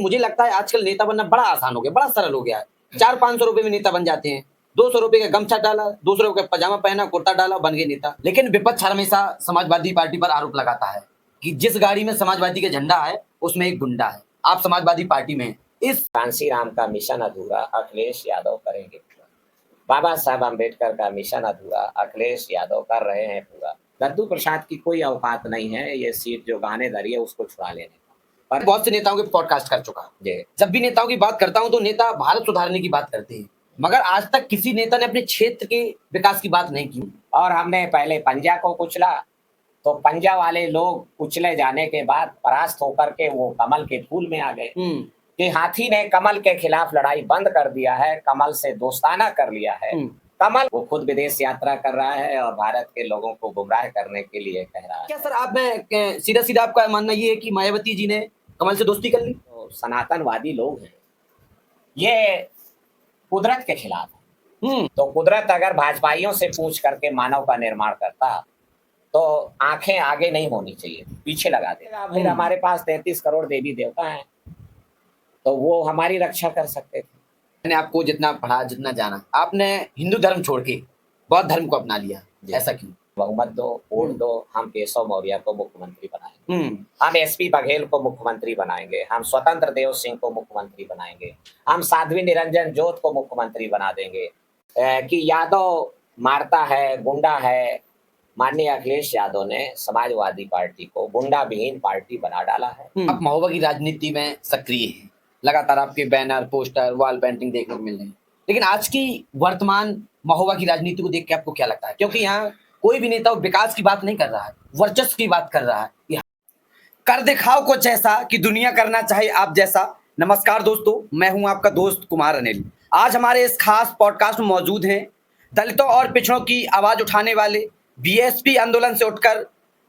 मुझे लगता है आजकल नेता बनना बड़ा आसान हो गया, बड़ा सरल हो गया है। 400-500 रुपए में नेता बन जाते हैं। 200 रुपए का गमछा डाला, 200 रुपए का पजामा पहना, कुर्ता डाला, बन गए नेता। लेकिन विपक्ष हमेशा समाजवादी पार्टी पर आरोप लगाता है कि जिस गाड़ी में समाजवादी का झंडा है उसमें एक गुंडा है। आप समाजवादी पार्टी में हैं। इस कांसी राम का मिशन अधूरा, अखिलेश यादव करेंगे पूरा। बाबा साहब अम्बेडकर का मिशन अधूरा, अखिलेश यादव कर रहे हैं पूरा। लड्डू प्रसाद की कोई औकात नहीं है ये सीट जो गहने धरी है उसको छुड़ा लेने का। पर बहुत से नेताओं के पॉडकास्ट कर चुका है। जब भी नेताओं की बात करता हूं तो नेता भारत सुधारने की बात करते हैं, मगर आज तक किसी नेता ने अपने क्षेत्र के विकास की बात नहीं की। और हमने पहले पंजा को कुचला, तो पंजा वाले लोग कुचले जाने के बाद परास्त होकर के वो कमल के फूल में आ गए कि हाथी ने कमल के खिलाफ लड़ाई बंद कर दिया है, कमल से दोस्ताना कर लिया है। कमल वो खुद विदेश यात्रा कर रहा है और भारत के लोगों को गुमराह करने के लिए कह रहा है। क्या सर आप में सीधा सीधा आपका मानना ये है कि मायावती जी ने कमल से दोस्ती कर ली? तो सनातनवादी लोग हैं, ये कुदरत के खिलाफ है। तो कुदरत अगर भाजपाइयों से पूछ करके मानव का निर्माण करता तो आंखें आगे नहीं होनी चाहिए, पीछे लगा देगा। फिर हमारे पास 33 करोड़ देवी देवता हैं, तो वो हमारी रक्षा कर सकते थे। मैंने आपको जितना पढ़ा, जितना जाना, आपने हिंदू धर्म छोड़ के बौद्ध धर्म को अपना लिया, ऐसा क्यों? बहुमत दो, वोट दो, हम केशव मौर्य को मुख्यमंत्री बनाएंगे, हम एसपी बघेल को मुख्यमंत्री बनाएंगे, हम स्वतंत्र देव सिंह को मुख्यमंत्री बनाएंगे, हम साध्वी निरंजन ज्योत को मुख्यमंत्री बना देंगे। कि यादव मारता है, गुंडा है। माननीय अखिलेश यादव ने समाजवादी पार्टी को गुंडा विहीन पार्टी बना डाला है। आप महोबा की राजनीति में सक्रिय हैं, लगातार आपके बैनर, पोस्टर, वॉल पेंटिंग देखने को मिल रहे हैं। लेकिन आज की वर्तमान महोबा की राजनीति को देख के आपको क्या लगता है? क्योंकि यहाँ कोई भी नेता विकास की बात नहीं कर रहा है, वर्चस्व की बात कर रहा है। कर दिखाओ कुछ ऐसा कि दुनिया करना चाहे आप जैसा। नमस्कार दोस्तों, मैं हूं आपका दोस्त कुमार अनिल। आज हमारे इस खास पॉडकास्ट में मौजूद हैं दलितों और पिछड़ों की आवाज उठाने वाले, बीएसपी आंदोलन से उठकर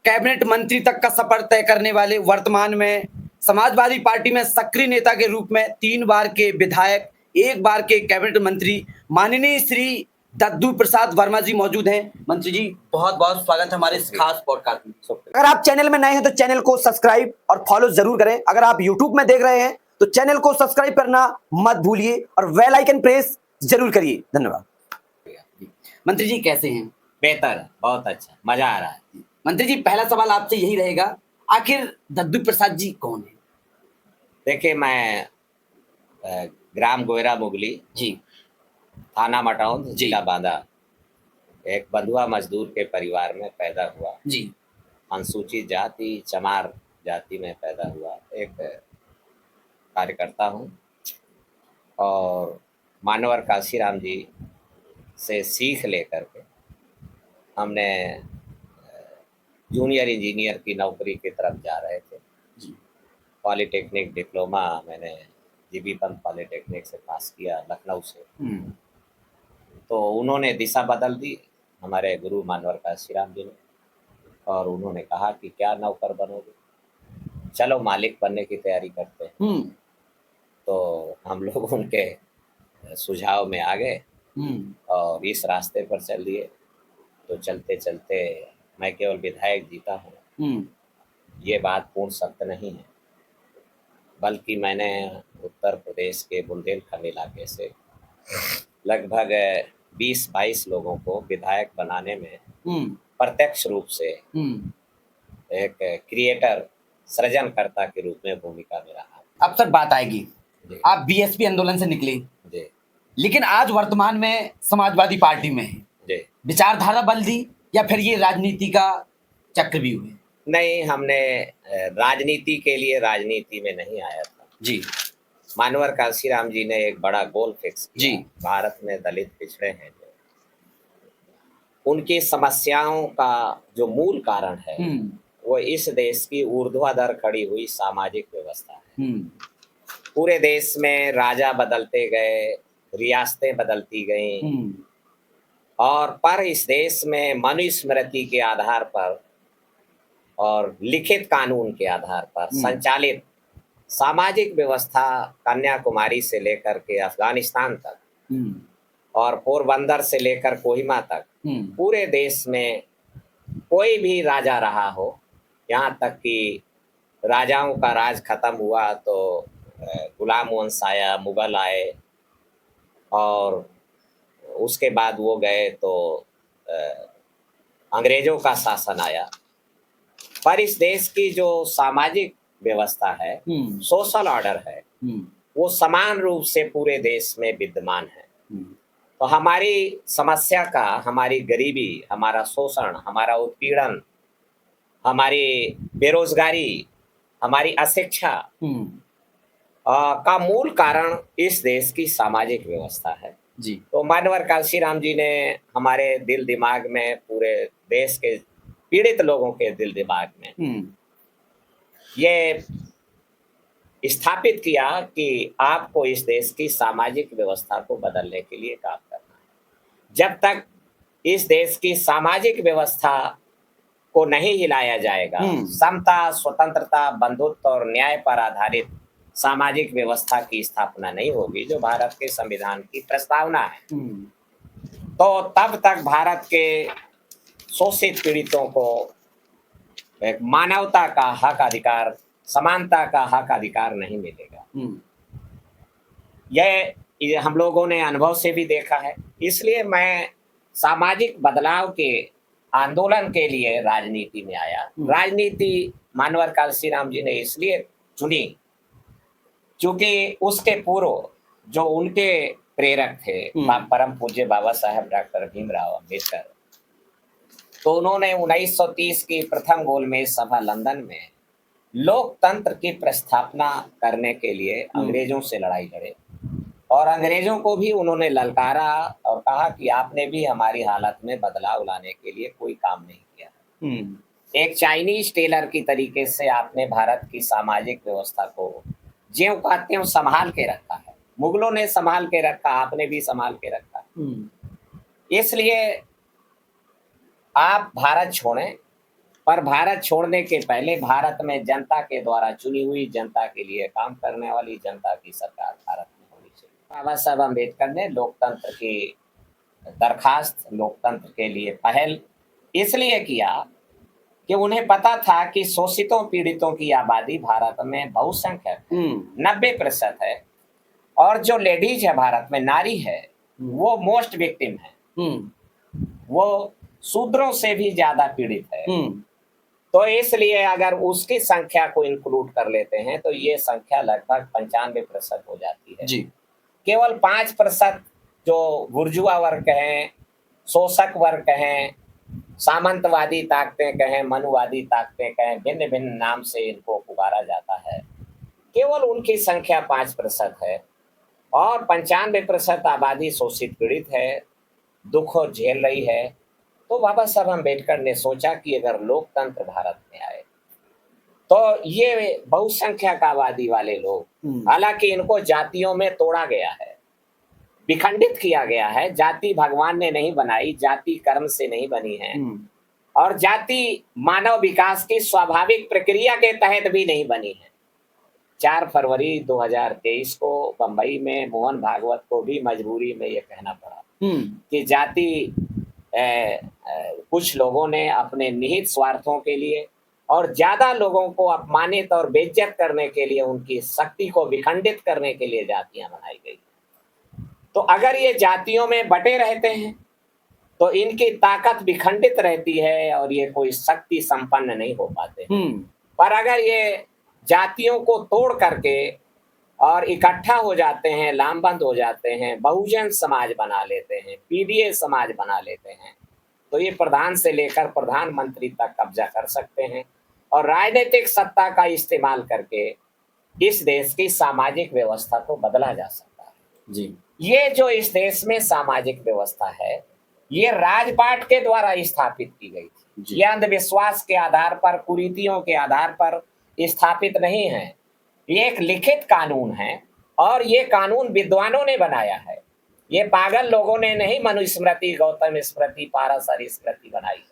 कैबिनेट मंत्री तक का सफर तय करने वाले, वर्तमान में समाजवादी पार्टी में सक्रिय नेता के रूप में 3 बार के विधायक, 1 बार के कैबिनेट मंत्री, माननीय श्री दद्दू प्रसाद वर्मा जी मौजूद हैं। मंत्री जी, बहुत बहुत स्वागत है हमारे इस खास पॉडकास्ट में। अगर आप चैनल में नए हैं तो चैनल को सब्सक्राइब और फॉलो जरूर करें। अगर आप यूट्यूब में देख रहे हैं तो चैनल को सब्सक्राइब करना मत भूलिए और बेल आइकन प्रेस जरूर करिए। धन्यवाद। मंत्री जी कैसे हैं? बेहतर, बहुत अच्छा, मजा आ रहा है। मंत्री जी, पहला सवाल आपसे यही रहेगा, आखिर दद्दू प्रसाद जी कौन है? देखिए, मैं ग्राम गोयरा मुगली जी, थाना मटौंद, जिला बांदा, एक बंधुआ मजदूर के परिवार में पैदा हुआ जी। अनुसूचित जाति, चमार जाति में पैदा हुआ एक कार्यकर्ता हूँ और मानवर काशीराम जी से सीख लेकर के हमने जूनियर इंजीनियर की नौकरी की तरफ जा रहे थे। पॉलिटेक्निक डिप्लोमा मैंने जीबी पंत पॉलिटेक्निक से पास किया, लखनऊ से। तो उन्होंने दिशा बदल दी हमारे गुरु मानवर काशीराम जी ने, और उन्होंने कहा कि क्या नौकर बनोगे, चलो मालिक बनने की तैयारी करते हैं। तो हम लोग उनके सुझाव में आ गए और इस रास्ते पर चल दिए। तो चलते चलते मैं केवल विधायक जीता हूँ, ये बात पूर्ण सत्य नहीं है, बल्कि मैंने उत्तर प्रदेश के बुंदेलखंड इलाके से लगभग 20-22 लोगों को विधायक बनाने में प्रत्यक्ष रूप से एक क्रिएटर, सृजनकर्ता के रूप में भूमिका में रहा। अब सर बात आएगी, आप बीएसपी आंदोलन से निकले, लेकिन आज वर्तमान में समाजवादी पार्टी में है। विचारधारा बदल दी या फिर ये राजनीति का चक्रव्यूह है? नहीं, हमने राजनीति के लिए राजनीति में नहीं आया था जी। मानवर काशीराम जी ने एक बड़ा गोल फिक्स किया। भारत में दलित पिछड़े हैं, जो उनकी समस्याओं का जो मूल कारण है वो इस देश की ऊर्ध्वाधर खड़ी हुई सामाजिक व्यवस्था है। पूरे देश में राजा बदलते गए, रियासतें बदलती गईं, और पर इस देश में मनुस्मृति के आधार पर और लिखित कानून के आधार पर संचालित सामाजिक व्यवस्था कन्याकुमारी से लेकर के अफगानिस्तान तक और पोरबंदर से लेकर कोहिमा तक पूरे देश में कोई भी राजा रहा हो, यहाँ तक कि राजाओं का राज खत्म हुआ तो गुलाम वंश आया, मुगल आए, और उसके बाद वो गए तो अंग्रेजों का शासन आया। पर इस देश की जो सामाजिक व्यवस्था है, सोशल ऑर्डर है, वो समान रूप से पूरे देश में विद्यमान है। तो हमारी समस्या का, हमारी गरीबी, हमारा शोषण, हमारा उत्पीड़न, हमारी बेरोजगारी, हमारी अशिक्षा का मूल कारण इस देश की सामाजिक व्यवस्था है। जी। तो मानवर काशीराम जी ने हमारे दिल दिमाग में, पूरे देश के पीड़ित लोगों के दिल दिमाग में ये स्थापित किया कि आपको इस देश की सामाजिक व्यवस्था को बदलने के लिए काम करना है। जब तक इस देश की सामाजिक व्यवस्था को नहीं हिलाया जाएगा, समता, स्वतंत्रता, बंधुत्व और न्याय पर आधारित सामाजिक व्यवस्था की स्थापना नहीं होगी, जो भारत के संविधान की प्रस्तावना है, तो तब तक भारत के शोषित पीड़ितों को एक मानवता का हक अधिकार, समानता का हक अधिकार नहीं मिलेगा। यह हम लोगों ने अनुभव से भी देखा है। इसलिए मैं सामाजिक बदलाव के आंदोलन के लिए राजनीति में आया। राजनीति मानवर काशीराम जी ने इसलिए चुनी क्योंकि उसके पूर्व जो उनके प्रेरक थे, परम पूज्य बाबा साहेब डॉक्टर भीमराव अम्बेडकर, तो उन्होंने 1930 की प्रथम गोलमेज सभा लंदन में लोकतंत्र की प्रस्थापना करने के लिए अंग्रेजों से लड़ाई लड़े, और अंग्रेजों को भी उन्होंने ललकारा और कहा कि आपने भी हमारी हालत में बदलाव लाने के लिए कोई काम नहीं किया। एक चाइनीज टेलर की तरीके से आपने भारत की सामाजिक व्यवस्था को ज्यों का त्यों संभाल के रखा है। मुगलों ने संभाल के रखा, आपने भी संभाल के रखा। इसलिए आप भारत छोड़ें, पर भारत छोड़ने के पहले भारत में जनता के द्वारा चुनी हुई, जनता के लिए काम करने वाली जनता की सरकार भारत में होनी चाहिए। बाबा साहब अम्बेडकर ने लोकतंत्र की दरखास्त, लोकतंत्र के लिए पहल इसलिए किया कि उन्हें पता था कि शोषितों पीड़ितों की आबादी भारत में बहुसंख्यक 90% है, और जो लेडीज है भारत में, नारी है, वो मोस्ट विक्टिम है, वो शूद्रों से भी ज्यादा पीड़ित है। तो इसलिए अगर उसकी संख्या को इंक्लूड कर लेते हैं तो ये संख्या लगभग 95% हो जाती है जी। केवल 5% जो बुर्जुआ वर्ग कहें, शोषक वर्ग कहें, सामंतवादी ताकतें कहें, मनुवादी ताकतें कहें, भिन्न भिन्न नाम से इनको पुकारा जाता है, केवल उनकी संख्या 5% है, और 95% आबादी शोषित पीड़ित है, दुख झेल रही है। तो बाबा साहब अम्बेडकर ने सोचा कि अगर लोकतंत्र भारत में आए तो ये बहुसंख्यक आबादी वाले लोग, हालांकि इनको जातियों में तोड़ा गया है, विखंडित किया गया है, जाति भगवान ने नहीं बनाई, जाति कर्म से नहीं बनी है, और जाति मानव विकास की स्वाभाविक प्रक्रिया के तहत भी नहीं बनी है। 4 फरवरी 2023 को बंबई में मोहन भागवत को भी मजबूरी में ये कहना पड़ा कि जाति कुछ लोगों ने अपने निहित स्वार्थों के लिए और ज्यादा लोगों को अपमानित और बेइज्जत करने के लिए, उनकी शक्ति को विखंडित करने के लिए जातियां बनाई गई। तो अगर ये जातियों में बटे रहते हैं तो इनकी ताकत विखंडित रहती है और ये कोई शक्ति संपन्न नहीं हो पाते। पर अगर ये जातियों को तोड़ करके और इकट्ठा हो जाते हैं, लामबंद हो जाते हैं, बहुजन समाज बना लेते हैं, पीडीए समाज बना लेते हैं, तो ये प्रधान से लेकर प्रधानमंत्री तक कब्जा कर सकते हैं और राजनीतिक सत्ता का इस्तेमाल करके इस देश की सामाजिक व्यवस्था को बदला जा सकता है जी। ये जो इस देश में सामाजिक व्यवस्था है, ये राजपाट के द्वारा स्थापित की गई थी। ये अंधविश्वास के आधार पर, कुरीतियों के आधार पर स्थापित नहीं है। ये एक लिखित कानून है और ये कानून विद्वानों ने बनाया है। ये पागल लोगों ने नहीं मनुस्मृति, गौतम स्मृति, पाराशर स्मृति बनाई।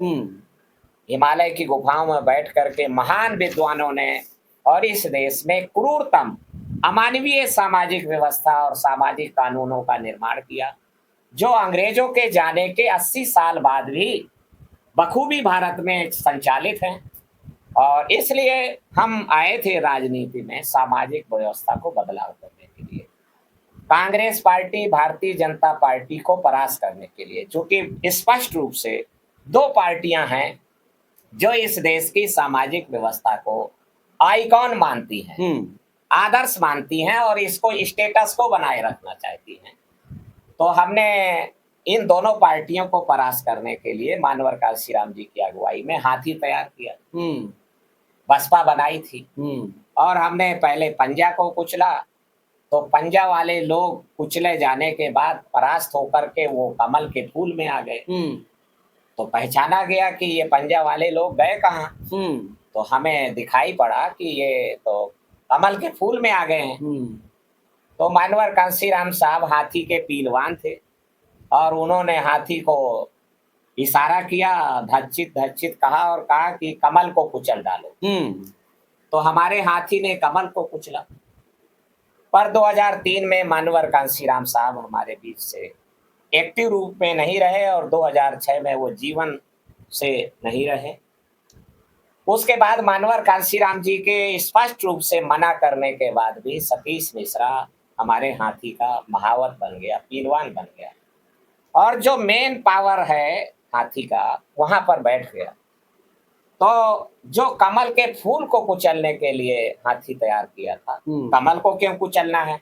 हिमालय की गुफाओं में बैठ करके महान विद्वानों ने और इस देश में क्रूरतम अमानवीय सामाजिक व्यवस्था और सामाजिक कानूनों का निर्माण किया, जो अंग्रेजों के जाने के 80 साल बाद भी बखूबी भारत में संचालित हैं। और इसलिए हम आए थे राजनीति में सामाजिक व्यवस्था को बदलाव करने के लिए, कांग्रेस पार्टी भारतीय जनता पार्टी को परास्त करने के लिए, जो कि स्पष्ट रूप से दो पार्टियां हैं जो इस देश की सामाजिक व्यवस्था को आइकॉन मानती हैं, आदर्श मानती हैं और इसको स्टेटस को बनाए रखना चाहती हैं। तो हमने इन दोनों पार्टियों को परास्त करने के लिए मानवर कांशीराम जी की अगुवाई में हाथी तैयार किया, बसपा बनाई थी और हमने पहले पंजा को कुचला। तो पंजा वाले लोग कुचले जाने के बाद परास्त होकर के वो कमल के फूल में आ गए। तो पहचाना गया कि ये पंजा वाले लोग गए कहाँ। तो हमें दिखाई पड़ा कि ये तो कमल के फूल में आ गए हैं। तो मानवर कांशीराम साहब हाथी के पीलवान थे और उन्होंने हाथी को इशारा किया, धच्चित धच्चित कहा और कहा कि कमल को कुचल डालो। तो हमारे हाथी ने कमल को कुचला। पर 2003 में मानवर कांशीराम साहब हमारे बीच से एक्टिव रूप में नहीं रहे और 2006 में वो जीवन से नहीं रहे। उसके बाद मानवर कांशीराम जी के स्पष्ट रूप से मना करने के बाद भी सतीश मिश्रा हमारे हाथी का महावत बन गया, पीलवान बन गया और जो मेन पावर है हाथी का वहां पर बैठ गया। तो जो कमल के फूल को कुचलने के लिए हाथी तैयार किया था, कमल को क्यों कुचलना है?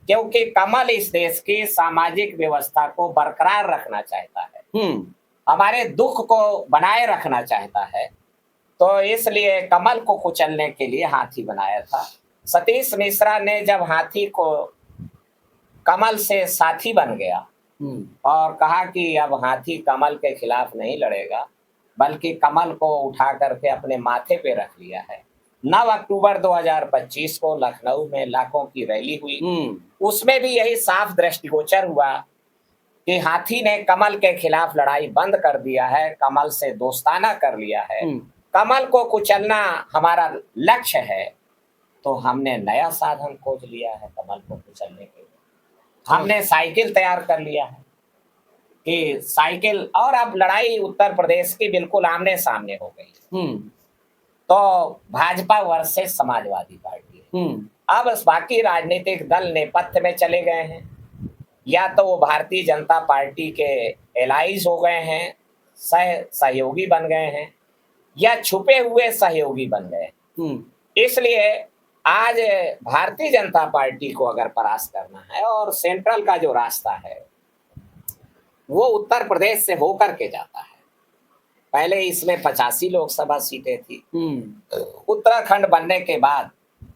क्योंकि कमल इस देश की सामाजिक व्यवस्था को बरकरार रखना चाहता है, हमारे दुख को बनाए रखना चाहता है। तो इसलिए कमल को कुचलने के लिए हाथी बनाया था। सतीश मिश्रा ने जब हाथी को कमल से साथी बन गया और कहा कि अब हाथी कमल के खिलाफ नहीं लड़ेगा बल्कि कमल को उठा करके अपने माथे पे रख लिया है। 9 अक्टूबर 2025 को लखनऊ में लाखों की रैली हुई, उसमें भी यही साफ दृष्टिगोचर हुआ कि हाथी ने कमल के खिलाफ लड़ाई बंद कर दिया है, कमल से दोस्ताना कर लिया है, कमल को कुचलना हमारा लक्ष्य है। तो हमने नया साधन खोज लिया है कमल को कुचलने के लिए। हमने साइकिल तैयार कर लिया है कि साइकिल, और अब लड़ाई उत्तर प्रदेश की बिल्कुल आमने सामने हो गई। तो भाजपा वर्सेस समाजवादी पार्टी, अब बाकी राजनीतिक दल नेपथ्य में चले गए हैं, या तो वो भारतीय जनता पार्टी के एलाइज हो गए हैं, सहयोगी बन गए हैं, या छुपे हुए सहयोगी बन गए। इसलिए आज भारतीय जनता पार्टी को अगर परास्त करना है और सेंट्रल का जो रास्ता है वो उत्तर प्रदेश से होकर के जाता है। पहले इसमें 85 लोकसभा सीटें थी, उत्तराखंड बनने के बाद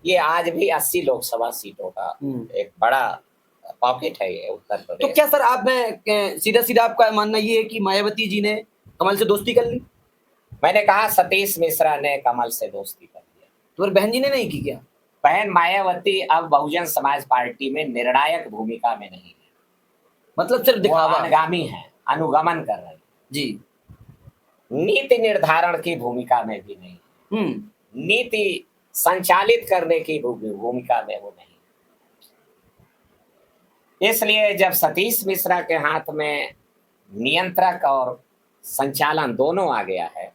ये आज भी 80 लोकसभा सीटों का एक बड़ा पॉकेट है ये उत्तर प्रदेश। तो क्या सर आप में सीधा सीधा आपका मानना ये है कि मायावती जी ने कमल से दोस्ती कर ली? मैंने कहा सतीश मिश्रा ने कमल से दोस्ती कर लिया। तो बहन जी ने नहीं की क्या? बहन मायावती अब बहुजन समाज पार्टी में निर्णायक भूमिका में नहीं है, मतलब सिर्फ दिखावा, अनुगामी है, अनुगमन कर रहे हैं जी, नीति निर्धारण की भूमिका में भी नहीं, नीति संचालित करने की भूमिका में वो नहीं। इसलिए जब सतीश मिश्रा के हाथ में नियंत्रक और संचालन दोनों आ गया है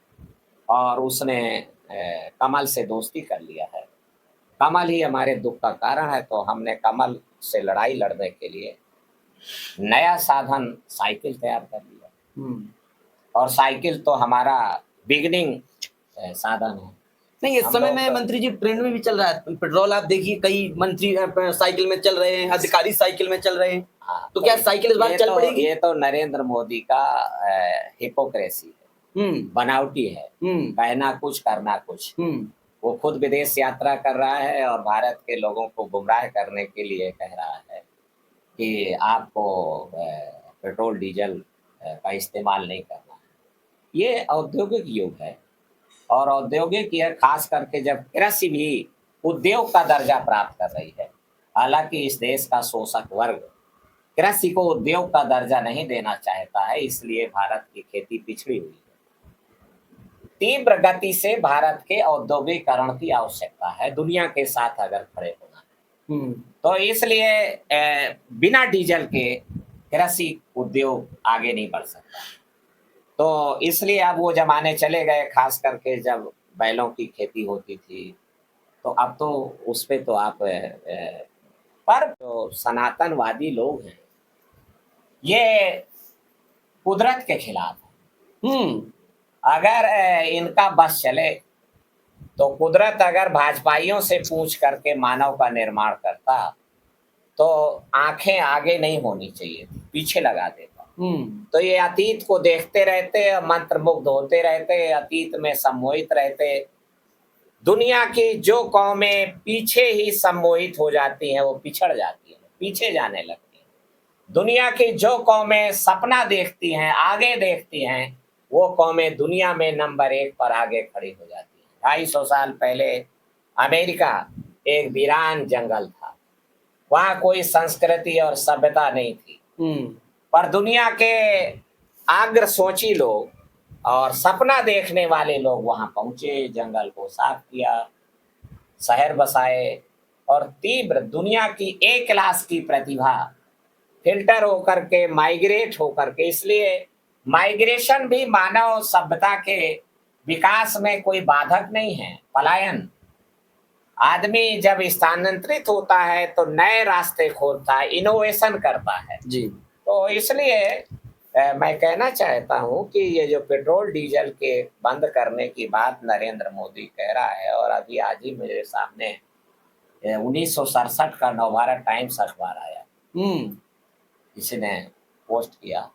और उसने कमल से दोस्ती कर लिया है, कमल ही हमारे दुख का कारण है, तो हमने कमल से लड़ाई लड़ने के लिए नया साधन साइकिल तैयार कर लिया। और साइकिल तो हमारा बिगनिंग साधन है। नहीं, इस समय में मंत्री जी ट्रेंड में भी चल रहा है पेट्रोल। आप देखिए कई मंत्री साइकिल में चल रहे हैं, अधिकारी साइकिल में चल रहे हैं। तो क्या साइकिल इस बार चल पड़ेगी? ये तो नरेंद्र मोदी का हिपोक्रेसी है, बनावटी है, कहना कुछ करना कुछ। वो खुद विदेश यात्रा कर रहा है और भारत के लोगों को गुमराह करने के लिए कह रहा है कि आपको पेट्रोल डीजल का इस्तेमाल नहीं करना है। ये औद्योगिक युग है और औद्योगिक ये खास करके जब कृषि भी उद्योग का दर्जा प्राप्त कर रही है। हालांकि इस देश का शोषक वर्ग कृषि को उद्योग का दर्जा नहीं देना चाहता है, इसलिए भारत की खेती पिछड़ी हुई है। तीव्र गति से भारत के औद्योगिकरण की आवश्यकता है दुनिया के साथ अगर खड़े होना है। तो इसलिए बिना डीजल के कृषि उद्योग आगे नहीं बढ़ सकता। तो इसलिए अब वो जमाने चले गए, खास करके जब बैलों की खेती होती थी, तो अब तो उस पे तो आप पर जो सनातनवादी लोग हैं ये कुदरत के खिलाफ हैं। अगर इनका बस चले तो कुदरत अगर भाजपाइयों से पूछ करके मानव का निर्माण करता तो आंखें आगे नहीं होनी चाहिए थी, पीछे लगा देता। तो ये अतीत को देखते रहते, मंत्रमुग्ध होते रहते, अतीत में सम्मोहित रहते। दुनिया की जो कौमें पीछे ही सम्मोहित हो जाती हैं वो पिछड़ जाती हैं, पीछे जाने लगती हैं। दुनिया की जो कौमें सपना देखती हैं, आगे देखती हैं, वो कौमें दुनिया में नंबर 1 पर आगे खड़ी हो जाती हैं। 250 साल पहले अमेरिका एक वीरान जंगल था, वहाँ कोई संस्कृति और सभ्यता नहीं थी, पर दुनिया के अग्र सोची लोग और सपना देखने वाले लोग वहां पहुंचे, जंगल को साफ किया, शहर बसाए और तीव्र दुनिया की A क्लास की प्रतिभा फिल्टर होकर के, माइग्रेट होकर के, इसलिए माइग्रेशन भी मानव सभ्यता के विकास में कोई बाधक नहीं है। पलायन, आदमी जब स्थानांतरित होता है तो नए रास्ते खोलता है, इनोवेशन करता है जी। तो इसलिए मैं कहना चाहता हूं कि ये जो पेट्रोल डीजल के बंद करने की बात नरेंद्र मोदी कह रहा है, और अभी आज ही मेरे सामने 1967 का नवभारत टाइम्स अखबार आया, किसी ने पोस्ट किया,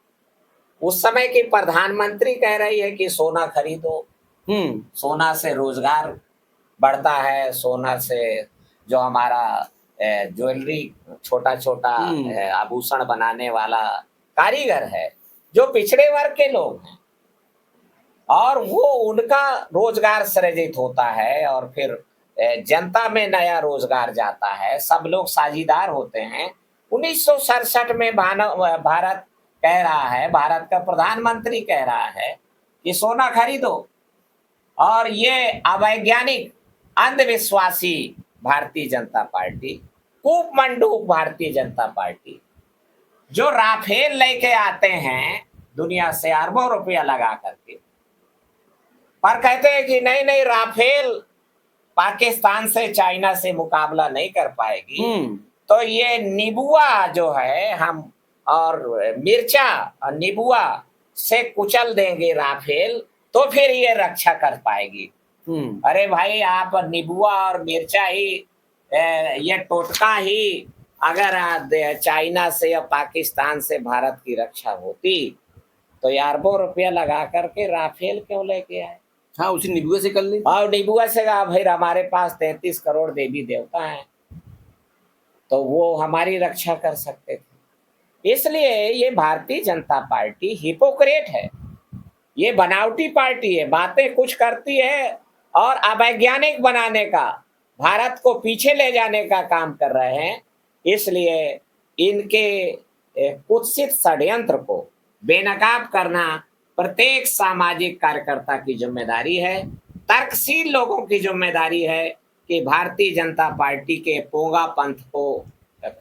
उस समय की प्रधानमंत्री कह रही है कि सोना खरीदो, सोना से रोजगार बढ़ता है, सोना से जो हमारा ज्वेलरी, छोटा छोटा आभूषण बनाने वाला कारीगर है, जो पिछड़े वर्ग के लोग हैं, और वो उनका रोजगार सृजित होता है और फिर जनता में नया रोजगार जाता है, सब लोग साझीदार होते हैं। 1967 में भारत कह रहा है, भारत का प्रधानमंत्री कह रहा है कि सोना खरीदो, और ये अवैज्ञानिक, अंधविश्वासी भारतीय जनता पार्टी, कूपमंडूक भारतीय जनता पार्टी, जो राफेल लेके आते हैं दुनिया से अरबों रुपया लगा करके, पर कहते हैं कि नहीं नहीं, राफेल पाकिस्तान से, चाइना से मुकाबला नहीं कर पाएगी, तो ये निबुआ जो है हम और मिर्चा और निबुआ से कुचल देंगे राफेल, तो फिर ये रक्षा कर पाएगी। अरे भाई, आप निबुआ और मिर्चा ही, ये टोटका ही अगर चाइना से या पाकिस्तान से भारत की रक्षा होती तो ये अरबों रुपया लगा करके राफेल क्यों लेके आए? हाँ, उसी निबुआ से कर ले। और निबुआ से कहा भाई हमारे पास 33 करोड़ देवी देवता हैं, तो वो हमारी रक्षा कर सकते थे। इसलिए ये भारतीय जनता पार्टी हिपोक्रेट है, ये बनावटी पार्टी है, बातें कुछ करती है और अवैज्ञानिक बनाने का, भारत को पीछे ले जाने का काम कर रहे हैं। इसलिए इनके कुत्सित षड्यंत्र को बेनकाब करना प्रत्येक सामाजिक कार्यकर्ता की जिम्मेदारी है, तर्कशील लोगों की जिम्मेदारी है कि भारतीय जनता पार्टी के पोंगा पंथ को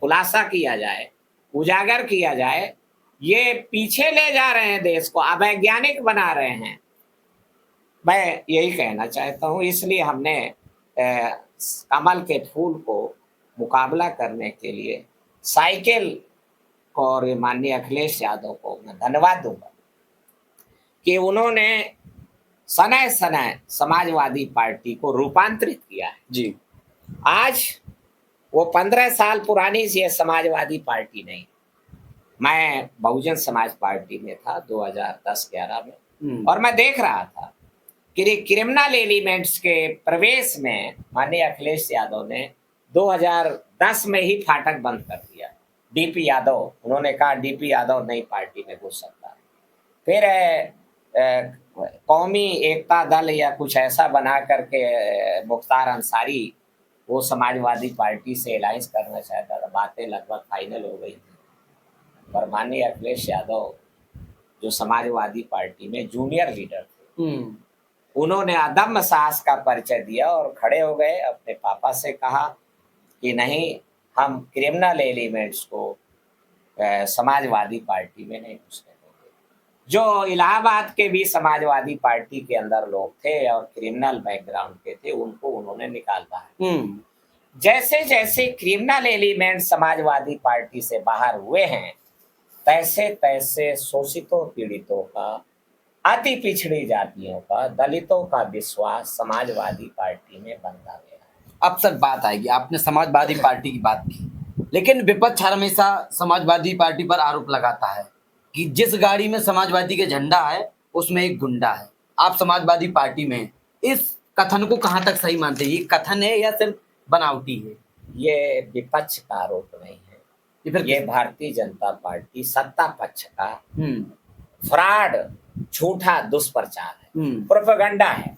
खुलासा किया जाए, उजागर किया जाए। ये पीछे ले जा रहे हैं, देश को अवैज्ञानिक बना रहे हैं, मैं यही कहना चाहता हूँ। इसलिए हमने कमल के फूल को मुकाबला करने के लिए साइकिल को, और माननीय अखिलेश यादव को मैं धन्यवाद दूंगा कि उन्होंने सनय सनय समाजवादी पार्टी को रूपांतरित किया है। जी। आज वो 15 साल पुरानी सी समाजवादी पार्टी नहीं। मैं बहुजन समाज पार्टी में था 2010-11 में, और मैं देख रहा था कि क्रिमिनल एलिमेंट्स के प्रवेश में माननीय अखिलेश यादव ने 2010 में ही फाटक बंद कर दिया। डीपी यादव, उन्होंने कहा डीपी यादव नई पार्टी में घुस सकता है। फिर कौमी एकता दल या कुछ ऐसा बना करके मुख्तार अंसारी वो समाजवादी पार्टी से अलायंस करना चाहता था, बातें लगभग फाइनल हो गई थी, पर माननीय अखिलेश यादव जो समाजवादी पार्टी में जूनियर लीडर थे, उन्होंने अदम्य साहस का परिचय दिया और खड़े हो गए, अपने पापा से कहा कि नहीं, हम क्रिमिनल एलिमेंट्स को समाजवादी पार्टी में नहीं घुसने देंगे। जो इलाहाबाद के भी समाजवादी पार्टी के अंदर लोग थे और क्रिमिनल बैकग्राउंड के थे, उनको उन्होंने निकाला है। जैसे जैसे क्रिमिनल एलिमेंट समाजवादी पार्टी से बाहर हुए हैं, तैसे तैसे शोषितों पीड़ितों का, अति पिछड़ी जातियों का, दलितों का विश्वास समाजवादी पार्टी में बनता गया। अब सर बात आएगी, आपने समाजवादी पार्टी की बात की, लेकिन विपक्ष हमेशा समाजवादी पार्टी पर आरोप लगाता है कि जिस गाड़ी में समाजवादी के झंडा है उसमें एक गुंडा है। आप समाजवादी पार्टी में हैं। इस कथन को कहाँ तक सही मानते हैं? ये कथन है या सिर्फ बनावटी है? ये विपक्ष का आरोप नहीं है, ये भारतीय जनता पार्टी सत्ता पक्ष का फ्रॉड, झूठा दुष्प्रचार है, प्रोपेगेंडा है,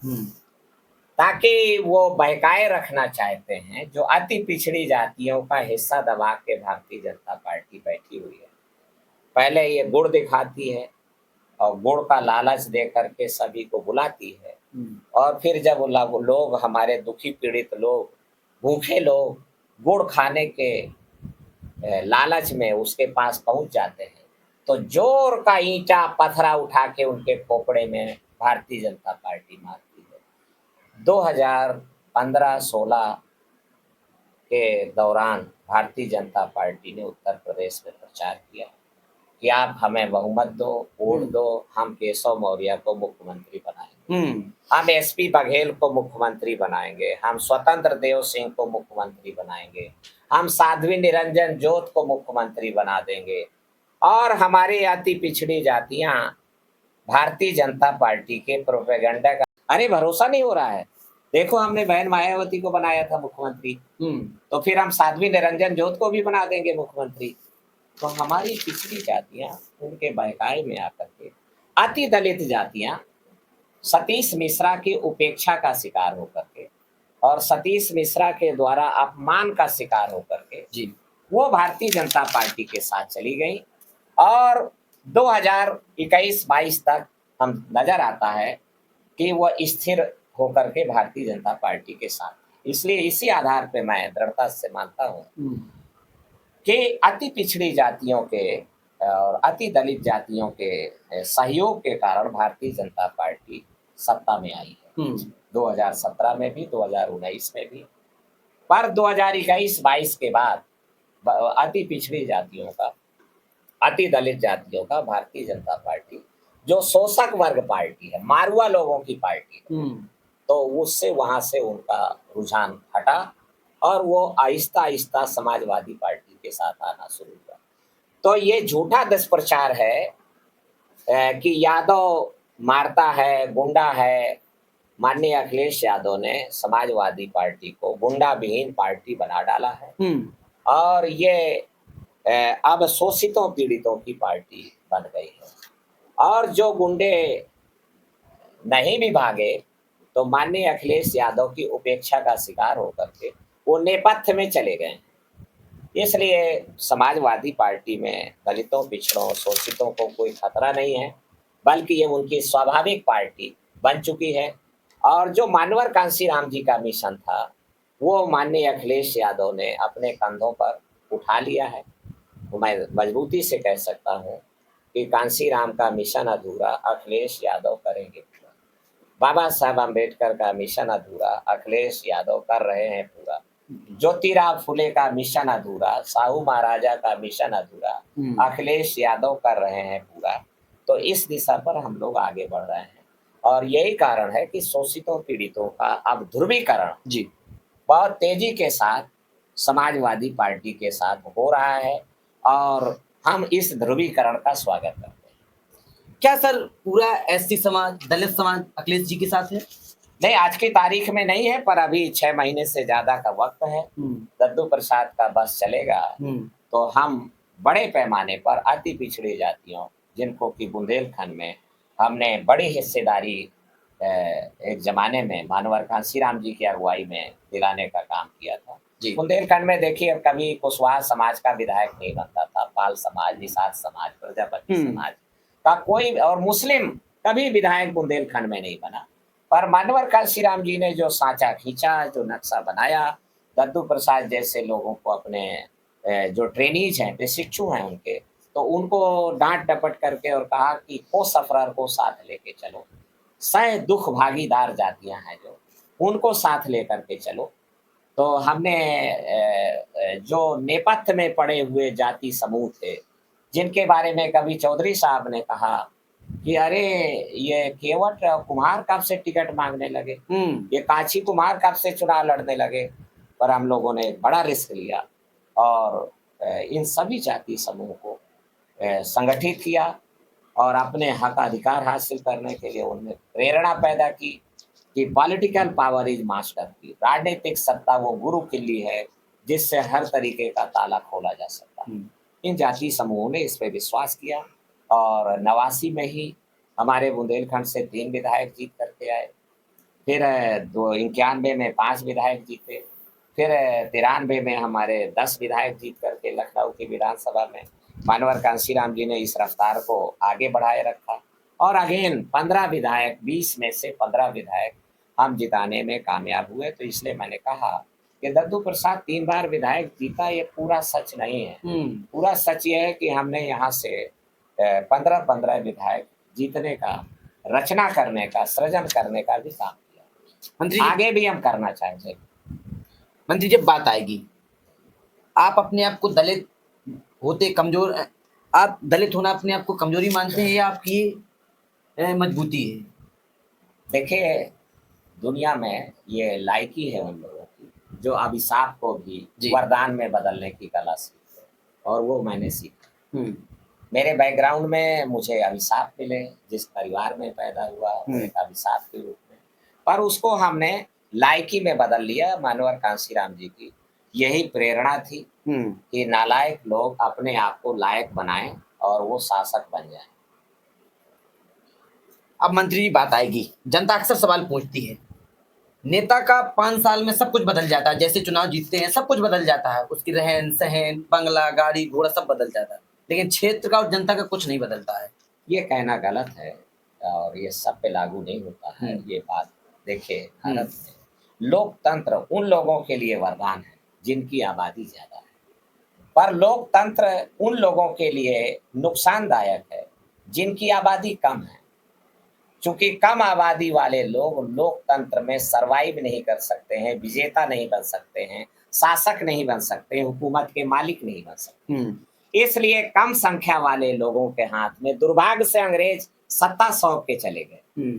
ताकि वो बहकाए रखना चाहते हैं। जो अति पिछड़ी जातियों का हिस्सा दबा के भारतीय जनता पार्टी बैठी हुई है। पहले ये गुड़ दिखाती है और गुड़ का लालच दे करके सभी को बुलाती है, और फिर जब लोग, हमारे दुखी पीड़ित लोग, भूखे लोग गुड़ खाने के लालच में उसके पास पहुंच जाते हैं, तो जोर का ईंटा पत्थरा उठा के उनके खोपड़े में भारतीय जनता पार्टी मारती है। 2015-16 के दौरान भारतीय जनता पार्टी ने उत्तर प्रदेश में प्रचार किया कि आप हमें बहुमत दो, वोट दो, हम केशव मौर्य को मुख्यमंत्री बनाएंगे, हम एसपी बघेल को मुख्यमंत्री बनाएंगे, हम स्वतंत्र देव सिंह को मुख्यमंत्री बनाएंगे, हम साध्वी निरंजन ज्योत को मुख्यमंत्री बना देंगे, और हमारी अति पिछड़ी जातियां भारतीय जनता पार्टी के प्रोपेगेंडा का, अरे भरोसा नहीं हो रहा है। देखो, हमने बहन मायावती को बनाया था मुख्यमंत्री, तो फिर हम साध्वी निरंजन ज्योत को भी बना देंगे मुख्यमंत्री। तो हमारी पिछड़ी जातियां उनके बहकाए में आकर के, अति दलित जातियां सतीश मिश्रा की उपेक्षा का शिकार होकर के और सतीश मिश्रा के द्वारा अपमान का शिकार होकर के जी वो भारतीय जनता पार्टी के साथ चली गई, और 2021-22 तक हम नजर आता है कि वह स्थिर होकर के भारतीय जनता पार्टी के साथ। इसलिए इसी आधार पे मैं दृढ़ता से मानता हूँ कि अति पिछड़ी जातियों के और अति दलित जातियों के सहयोग के कारण भारतीय जनता पार्टी सत्ता में आई है। 2017 में भी, 2019 में भी, पर 2021-22 के बाद अति पिछड़ी जातियों का, अति दलित जातियों का भारतीय जनता पार्टी, जो शोषक वर्ग पार्टी है, मारवा लोगों की पार्टी है, तो उससे वहां से उनका रुझान हटा और वो आहिस्ता आहिस्ता समाजवादी पार्टी के साथ आना शुरू हुआ। तो ये झूठा दुष्प्रचार है कि यादव मारता है, गुंडा है। माननीय अखिलेश यादव ने समाजवादी पार्टी को गुंडा विहीन पार्टी बना डाला है, और ये अब शोषितों पीड़ितों की पार्टी बन गई है। और जो गुंडे नहीं भी भागे तो माननीय अखिलेश यादव की उपेक्षा का शिकार होकर के वो नेपथ्य में चले गए। इसलिए समाजवादी पार्टी में दलितों, पिछड़ों, शोषितों को कोई खतरा नहीं है, बल्कि ये उनकी स्वाभाविक पार्टी बन चुकी है। और जो मानवर कांशीराम जी का मिशन था, वो माननीय अखिलेश यादव ने अपने कंधों पर उठा लिया है। मैं मजबूती से कह सकता हूँ कि कांशीराम का मिशन अधूरा, अखिलेश यादव करेंगे पूरा। बाबा साहब अम्बेडकर का मिशन अधूरा, अखिलेश यादव कर रहे हैं पूरा। ज्योतिराव फुले का मिशन अधूरा, साहू महाराजा का मिशन अधूरा, अखिलेश यादव कर रहे हैं पूरा। तो इस दिशा पर हम लोग आगे बढ़ रहे हैं, और यही कारण है कि शोषितों पीड़ितों का अब ध्रुवीकरण जी बहुत तेजी के साथ समाजवादी पार्टी के साथ हो रहा है, और हम इस ध्रुवीकरण का स्वागत करते हैं। क्या सर पूरा एसटी समाज, दलित समाज अखिलेश जी के साथ है? नहीं, आज की तारीख में नहीं है, पर अभी 6 महीने से ज्यादा का वक्त है। दद्दू प्रसाद का बस चलेगा तो हम बड़े पैमाने पर अति पिछड़ी जातियों, जिनको कि बुंदेलखंड में हमने बड़ी हिस्सेदारी एक जमाने में मानवर कांशीराम जी की अगुवाई में दिलाने का काम किया था। बुंदेलखंड में देखिए, कभी कुशवाहा समाज का विधायक नहीं बनता था, पाल समाज, निषाद समाज, प्रजापति समाज का कोई, और मुस्लिम कभी विधायक बुंदेलखंड में नहीं बना। पर मानवर कांशीराम जी ने जो सांचा खींचा, जो नक्शा बनाया, दद्दू प्रसाद जैसे लोगों को अपने जो ट्रेनीज हैं, प्रशिक्षु हैं, उनके तो उनको डांट डपट करके और कहा कि को सफरर को साथ लेके चलो, सह दुख भागीदार जातियां हैं जो, उनको साथ लेकर के चलो। तो हमने जो नेपथ्य में पड़े हुए जाति समूह थे, जिनके बारे में कवि चौधरी साहब ने कहा कि अरे ये केवट कुम्हार कब से टिकट मांगने लगे, ये काची कुम्हार कब से चुनाव लड़ने लगे। पर हम लोगों ने बड़ा रिस्क लिया और इन सभी जाति समूह को संगठित किया और अपने हक अधिकार हासिल करने के लिए उनमें प्रेरणा पैदा की कि पॉलिटिकल पावर इज मास्टर की, राजनीतिक सत्ता वो गुरु किल्ली है जिससे हर तरीके का ताला खोला जा सकता है। इन जाति समूहों ने इस पे विश्वास किया और 89 में ही हमारे बुंदेलखंड से 3 विधायक जीत करके आए, फिर 91 में 5 विधायक जीते, फिर 93 में हमारे 10 विधायक जीत करके लखनऊ की विधानसभा में मानवर कांशीराम जी ने इस रफ्तार को आगे बढ़ाए रखा और अगेन 15 विधायक, 20 में से 15 विधायक हम जिताने में कामयाब हुए। तो इसलिए मैंने कहा कि दद्दू प्रसाद 3 बार विधायक जीता ये पूरा सच नहीं है। पूरा सच ये है कि हमने यहाँ से 15-15 विधायक जीतने का, रचना करने का, सृजन करने का भी काम किया। मंत्री आगे भी हम करना चाहेंगे। मंत्री जब बात आएगी, आप अपने आप को दलित होते कमजोर, आप दलित होना अपने आप को कमजोरी मानते हैं या आपकी मजबूती है? देखिए, दुनिया में ये लायकी है उन लोगों की जो अभिशाप को भी वरदान में बदलने की कला सीखते, और वो मैंने सीखा। मेरे बैकग्राउंड में मुझे अभिशाप मिले, जिस परिवार में पैदा हुआ एक अभिशाप के रूप में, पर उसको हमने लायकी में बदल लिया। मानवर कांशीराम जी की यही प्रेरणा थी कि नालायक लोग अपने आप को लायक बनाएं और वो शासक बन जाएं। अब मंत्री जी बात आएगी, जनता अक्सर सवाल पूछती है, नेता का 5 साल में सब कुछ बदल जाता है, जैसे चुनाव जीतते हैं सब कुछ बदल जाता है, उसकी रहन सहन, बंगला, गाड़ी घोड़ा सब बदल जाता है, लेकिन क्षेत्र का और जनता का कुछ नहीं बदलता है। ये कहना गलत है और ये सब पे लागू नहीं होता है ये बात। देखिए, भारत में लोकतंत्र उन लोगों के लिए वरदान है जिनकी आबादी ज्यादा है, पर लोकतंत्र उन लोगों के लिए नुकसानदायक है जिनकी आबादी कम है। चूंकि कम आबादी वाले लोग लोकतंत्र में सरवाइव नहीं कर सकते हैं, विजेता नहीं बन सकते हैं, शासक नहीं बन सकते, हुकूमत के मालिक नहीं बन सकते। इसलिए कम संख्या वाले लोगों के हाथ में दुर्भाग्य से अंग्रेज सत्ता सौंप के चले गए।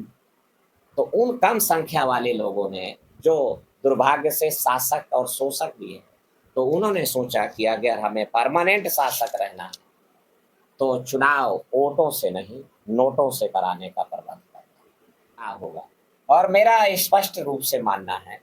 तो उन कम संख्या वाले लोगों ने, जो दुर्भाग्य से शासक और शोषक भी है, तो उन्होंने सोचा कि अगर हमें परमानेंट शासक रहना है तो चुनाव वोटों से नहीं नोटों से कराने का प्रबंध करना होगा। और मेरा स्पष्ट रूप से मानना है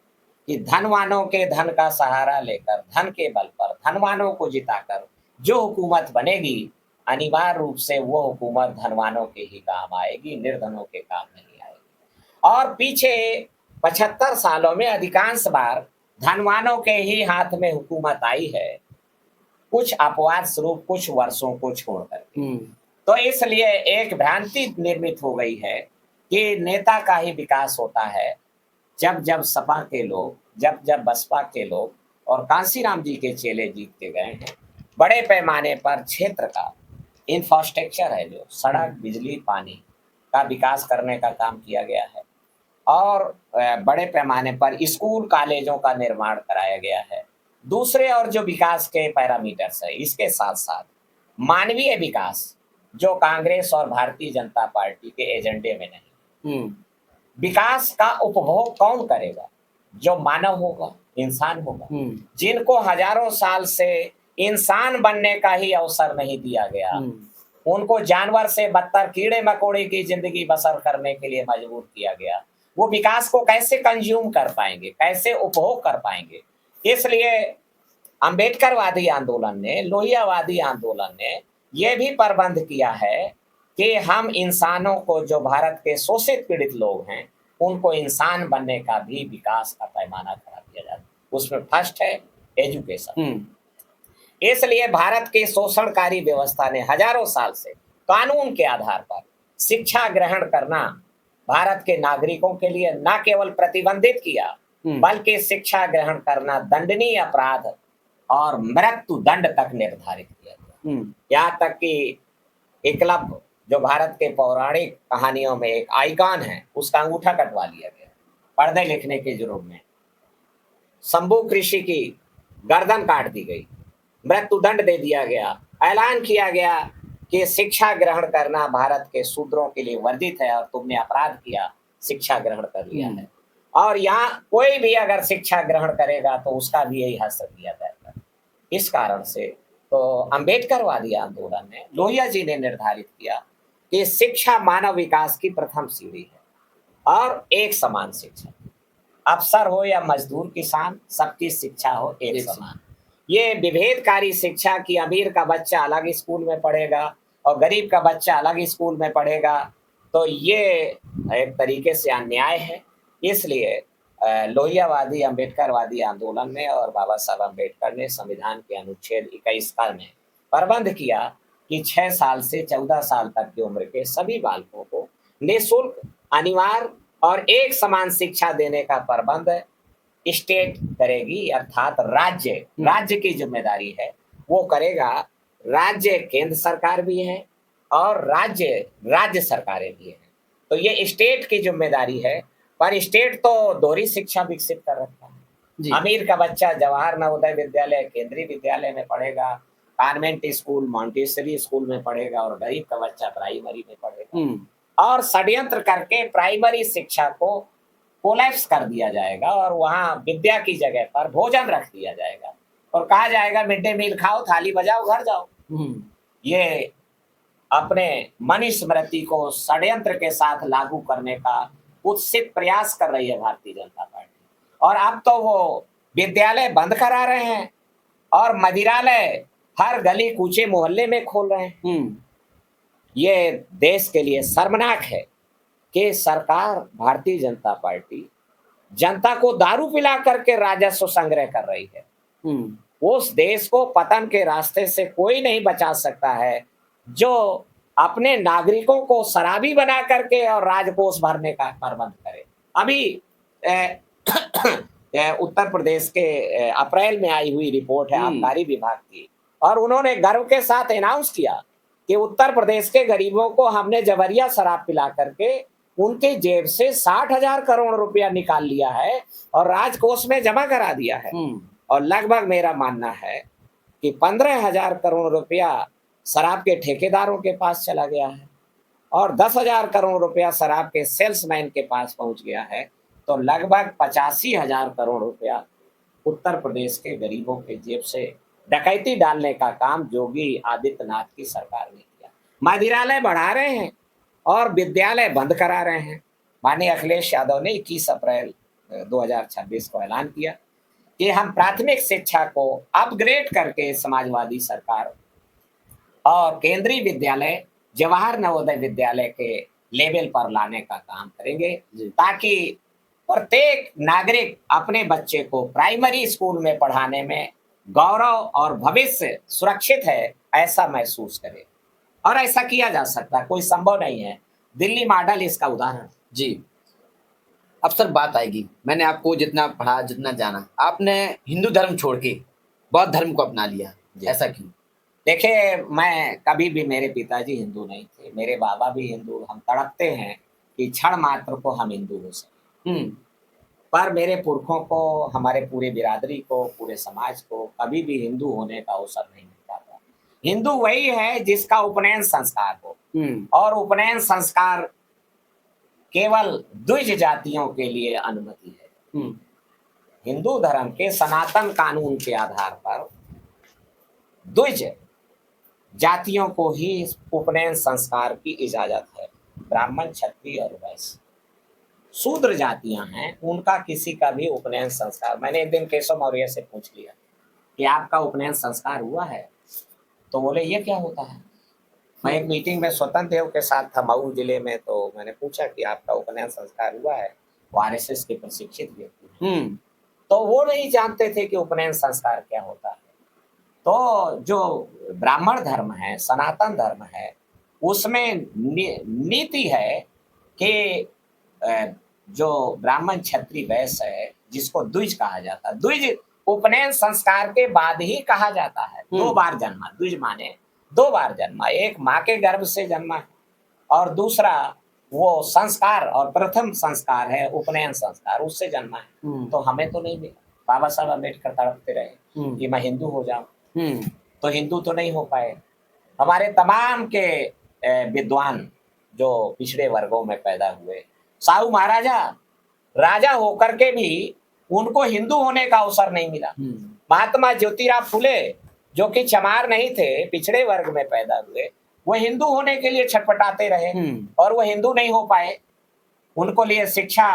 कि धनवानों के धन का सहारा लेकर, धन के बल पर धनवानों को जिताकर जो हुकूमत बनेगी, अनिवार्य रूप से वो हुकूमत धनवानों के ही काम आएगी, निर्धनों के काम नहीं आएगी। और पीछे 75 सालों में अधिकांश बार धनवानों के ही हाथ में हुकूमत आई है, कुछ अपवाद स्वरूप कुछ वर्षों को छोड़ करके। तो इसलिए एक भ्रांति निर्मित हो गई है कि नेता का ही विकास होता है जब जब सपा के लोग, जब जब बसपा के लोग और कांशीराम जी के चेले जीत के गए हैं। बड़े पैमाने पर क्षेत्र का इंफ्रास्ट्रक्चर है, जो सड़क, बिजली, पानी का विकास करने का काम किया गया है और बड़े पैमाने पर स्कूल कॉलेजों का निर्माण कराया गया है। दूसरे और जो विकास के पैरामीटर्स है, इसके साथ साथ मानवीय विकास जो कांग्रेस और भारतीय जनता पार्टी के एजेंडे में नहीं। विकास का उपभोग कौन करेगा? जो मानव होगा, इंसान होगा, जिनको हजारों साल से इंसान बनने का ही अवसर नहीं दिया गया, उनको जानवर से बदतर कीड़े मकोड़े की जिंदगी बसर करने के लिए मजबूर किया गया। वो विकास को कैसे कंज्यूम कर पाएंगे, कैसे उपभोग कर पाएंगे? इसलिए अंबेडकरवादी आंदोलन ने, लोहियावादी आंदोलन ने यह भी प्रबंध किया है कि हम इंसानों को, जो भारत के शोषित पीड़ित लोग हैं, उनको इंसान बनने का भी विकास का पैमाना खड़ा किया जाए। उसमें फर्स्ट है एजुकेशन। इसलिए भारत के शोषणकारी व्यवस्था ने हजारों साल से कानून के आधार पर शिक्षा ग्रहण करना भारत के नागरिकों के लिए न केवल प्रतिबंधित किया, बल्कि शिक्षा ग्रहण करना दंडनीय अपराध और मृत्यु दंड तक निर्धारित किया गया। यहाँ तक कि एकलव्य जो भारत के पौराणिक कहानियों में एक आइकॉन है, उसका अंगूठा कटवा लिया गया पढ़ने लिखने के जुर्म में। शंभू कृषि की गर्दन काट दी गई, मृत्युदंड दे दिया गया, ऐलान किया गया कि शिक्षा ग्रहण करना भारत के शूद्रों के लिए वर्जित है और तुमने अपराध किया, शिक्षा ग्रहण कर लिया है। और यहाँ कोई भी अगर शिक्षा ग्रहण करेगा तो उसका भी यही हश्र किया जाएगा। इस कारण से तो अंबेडकरवादी आंदोलन में लोहिया जी ने निर्धारित किया कि शिक्षा मानव विकास की प्रथम सीढ़ी है और एक समान शिक्षा, अफसर हो या मजदूर किसान, सबकी शिक्षा हो एक समान। ये विभेदकारी शिक्षा की अमीर का बच्चा अलग स्कूल में पढ़ेगा और गरीब का बच्चा अलग स्कूल में पढ़ेगा, तो ये एक तरीके से अन्याय है। इसलिए लोहियावादी अम्बेडकरवादी आंदोलन में और बाबा साहब अम्बेडकर ने संविधान के अनुच्छेद 21 में प्रबंध किया कि 6 साल से 14 साल तक की उम्र के सभी बालकों को निःशुल्क, अनिवार्य और एक समान शिक्षा देने का प्रबंध स्टेट करेगी, अर्थात राज्य की जिम्मेदारी है, वो करेगा। राज्य केंद्र सरकार भी है और राज्य सरकारें भी हैं, तो ये स्टेट की जिम्मेदारी है। पर स्टेट तो दोहरी शिक्षा विकसित कर रखा है। अमीर का बच्चा जवाहर नवोदय विद्यालय, केंद्रीय विद्यालय में पढ़ेगा, कॉन्वेंट स्कूल, मॉन्टेसरी स्कूल में पढ़ेगा और गरीब का बच्चा प्राइमरी में पढ़ेगा। और षड्यंत्र करके प्राइमरी शिक्षा को कोलैप्स कर दिया जाएगा और वहाँ विद्या की जगह पर भोजन रख दिया जाएगा और कहा जाएगा मिड डे मील खाओ, थाली बजाओ, घर जाओ। ये अपने मनुस्मृति को षड्यंत्र के साथ लागू करने का कुत्सित प्रयास कर रही है भारतीय जनता पार्टी। और अब तो वो विद्यालय बंद करा रहे हैं और मदिरालय हर गली कूचे मोहल्ले में खोल रहे हैं। ये देश के लिए शर्मनाक है कि सरकार, भारतीय जनता पार्टी जनता को दारू पिला करके राजस्व संग्रह कर रही है। उस देश को पतन के रास्ते से कोई नहीं बचा सकता है जो अपने नागरिकों को शराबी बना करके और राजकोष भरने का प्रबंध करे। अभी उत्तर प्रदेश के अप्रैल में आई हुई रिपोर्ट है आबकारी विभाग की, और उन्होंने गर्व के साथ अनाउंस किया कि उत्तर प्रदेश के गरीबों को हमने जबरिया शराब पिला करके उनके जेब से 60,000 करोड़ रुपया निकाल लिया है और राजकोष में जमा करा दिया है। और लगभग मेरा मानना है कि 15,000 करोड़ रुपया शराब के ठेकेदारों के पास चला गया है और 10,000 करोड़ रुपया शराब के सेल्समैन के पास पहुंच गया है। तो लगभग 85,000 करोड़ रुपया उत्तर प्रदेश के गरीबों के जेब से डकैती डालने का काम योगी आदित्यनाथ की सरकार ने किया। मदिरालय बढ़ा रहे हैं और विद्यालय बंद करा रहे हैं। माननीय अखिलेश यादव ने 21 अप्रैल 2026 को ऐलान किया कि हम प्राथमिक शिक्षा को अपग्रेड करके समाजवादी सरकार और केंद्रीय विद्यालय, जवाहर नवोदय विद्यालय के लेवल पर लाने का काम करेंगे ताकि प्रत्येक नागरिक अपने बच्चे को प्राइमरी स्कूल में पढ़ाने में गौरव और भविष्य सुरक्षित है ऐसा महसूस करे। और ऐसा किया जा सकता है, कोई संभव नहीं है। दिल्ली मॉडल इसका उदाहरण। जी, अब सर बात आएगी, मैंने आपको जितना पढ़ा, जितना जाना, आपने हिंदू धर्म छोड़ के बौद्ध धर्म को अपना लिया, ऐसा क्यों? देखिए, मैं कभी भी, मेरे पिताजी हिंदू नहीं थे, मेरे बाबा भी हिंदू। हम तड़पते हैं कि क्षण मात्र को हम हिंदू हो सके। पर मेरे पुरखों को, हमारे पूरे बिरादरी को, पूरे समाज को कभी भी हिंदू होने का अवसर नहीं मिलता था। हिंदू वही है जिसका उपनयन संस्कार हो, और उपनयन संस्कार केवल द्विज जातियों के लिए अनुमति है। हिंदू धर्म के सनातन कानून के आधार पर द्विज जातियों को ही उपनयन संस्कार की इजाजत है। ब्राह्मण, क्षत्रिय और वैश्य, शूद्र जातियां हैं, उनका किसी का भी उपनयन संस्कार। मैंने एक दिन केशव मौर्य से पूछ लिया कि आपका उपनयन संस्कार हुआ है? तो बोले ये क्या होता है। मैं एक मीटिंग में स्वतंत्र देव के साथ था मऊ जिले में, तो मैंने पूछा कि आपका उपनयन संस्कार हुआ है? वो RSS के प्रशिक्षित व्यक्ति, तो वो नहीं जानते थे कि उपनयन संस्कार क्या होता है। तो जो ब्राह्मण धर्म है, सनातन धर्म है, उसमें नीति है कि जो ब्राह्मण, क्षत्रिय, वैश्य है, जिसको द्विज कहा जाता है, द्विज उपनयन संस्कार के बाद ही कहा जाता है। 2 बार जन्मा, द्विज माने 2 बार जन्मा, एक माँ के गर्भ से जन्मा है और दूसरा वो संस्कार, और प्रथम संस्कार है उपनयन संस्कार, उससे जन्मा है। तो हमें तो नहीं मिला। बाबा साहब अम्बेडकर तड़पते रहे कि मैं हिंदू हो जाऊं, तो हिंदू तो नहीं हो पाए। हमारे तमाम के विद्वान जो पिछड़े वर्गों में पैदा हुए, साहू महाराजा राजा होकर के भी उनको हिंदू होने का अवसर नहीं मिला। महात्मा ज्योतिराव फुले जो कि चमार नहीं थे, पिछड़े वर्ग में पैदा हुए, वो हिंदू होने के लिए छटपटाते रहे और वो हिंदू नहीं हो पाए। उनको लिए शिक्षा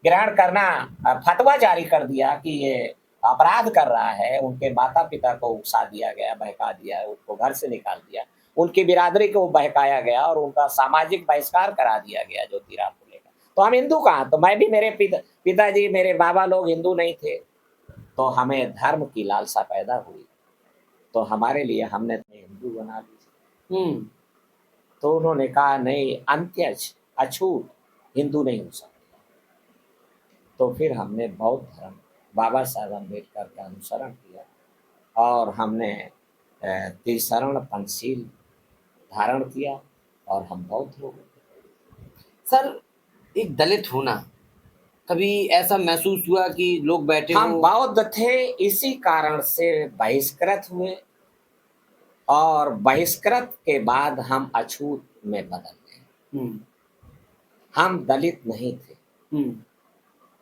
ग्रहण करना फतवा जारी कर दिया कि ये अपराध कर रहा है। उनके माता पिता को उकसा दिया गया, बहका दिया, उनको घर से निकाल दिया, उनकी बिरादरी को बहकाया गया और उनका सामाजिक बहिष्कार करा दिया गया ज्योतिराव फुले का। तो हम हिंदू कहाँ? तो मैं भी, मेरे पिताजी, मेरे बाबा लोग हिंदू नहीं थे। तो हमें धर्म की लालसा पैदा हुई, तो हमारे लिए हमने हिंदू बना दी। तो उन्होंने कहा नहीं, अंत्यज अछूत हिंदू नहीं हो सकता। तो फिर हमने बौद्ध धर्म, बाबा साहब अम्बेडकर का अनुसरण किया और हमने त्रिशरण पंचशील धारण किया और हम बौद्ध हो गए। सर, एक दलित होना कभी ऐसा महसूस हुआ कि लोग बैठे हम हो? बौद्ध थे, इसी कारण से बहिष्कृत हुए और बहिष्कृत के बाद हम अछूत में बदल गए। हम दलित नहीं थे,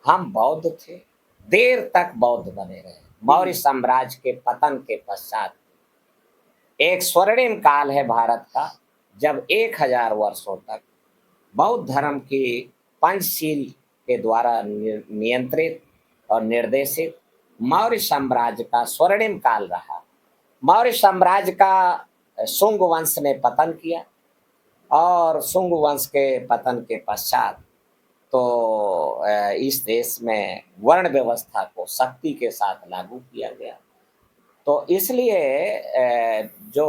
हम बौद्ध थे। देर तक बौद्ध बने रहे। मौर्य साम्राज्य के पतन के पश्चात एक स्वर्णिम काल है भारत का, जब 1000 वर्षों तक बौद्ध धर्म की पंचशील के द्वारा नियंत्रित और निर्देशित मौर्य साम्राज्य का स्वर्णिम काल रहा। मौर्य साम्राज्य का शुंग वंश ने पतन किया और शुंग वंश के पतन के पश्चात तो इस देश में वर्ण व्यवस्था को सख्ती के साथ लागू किया गया। तो इसलिए जो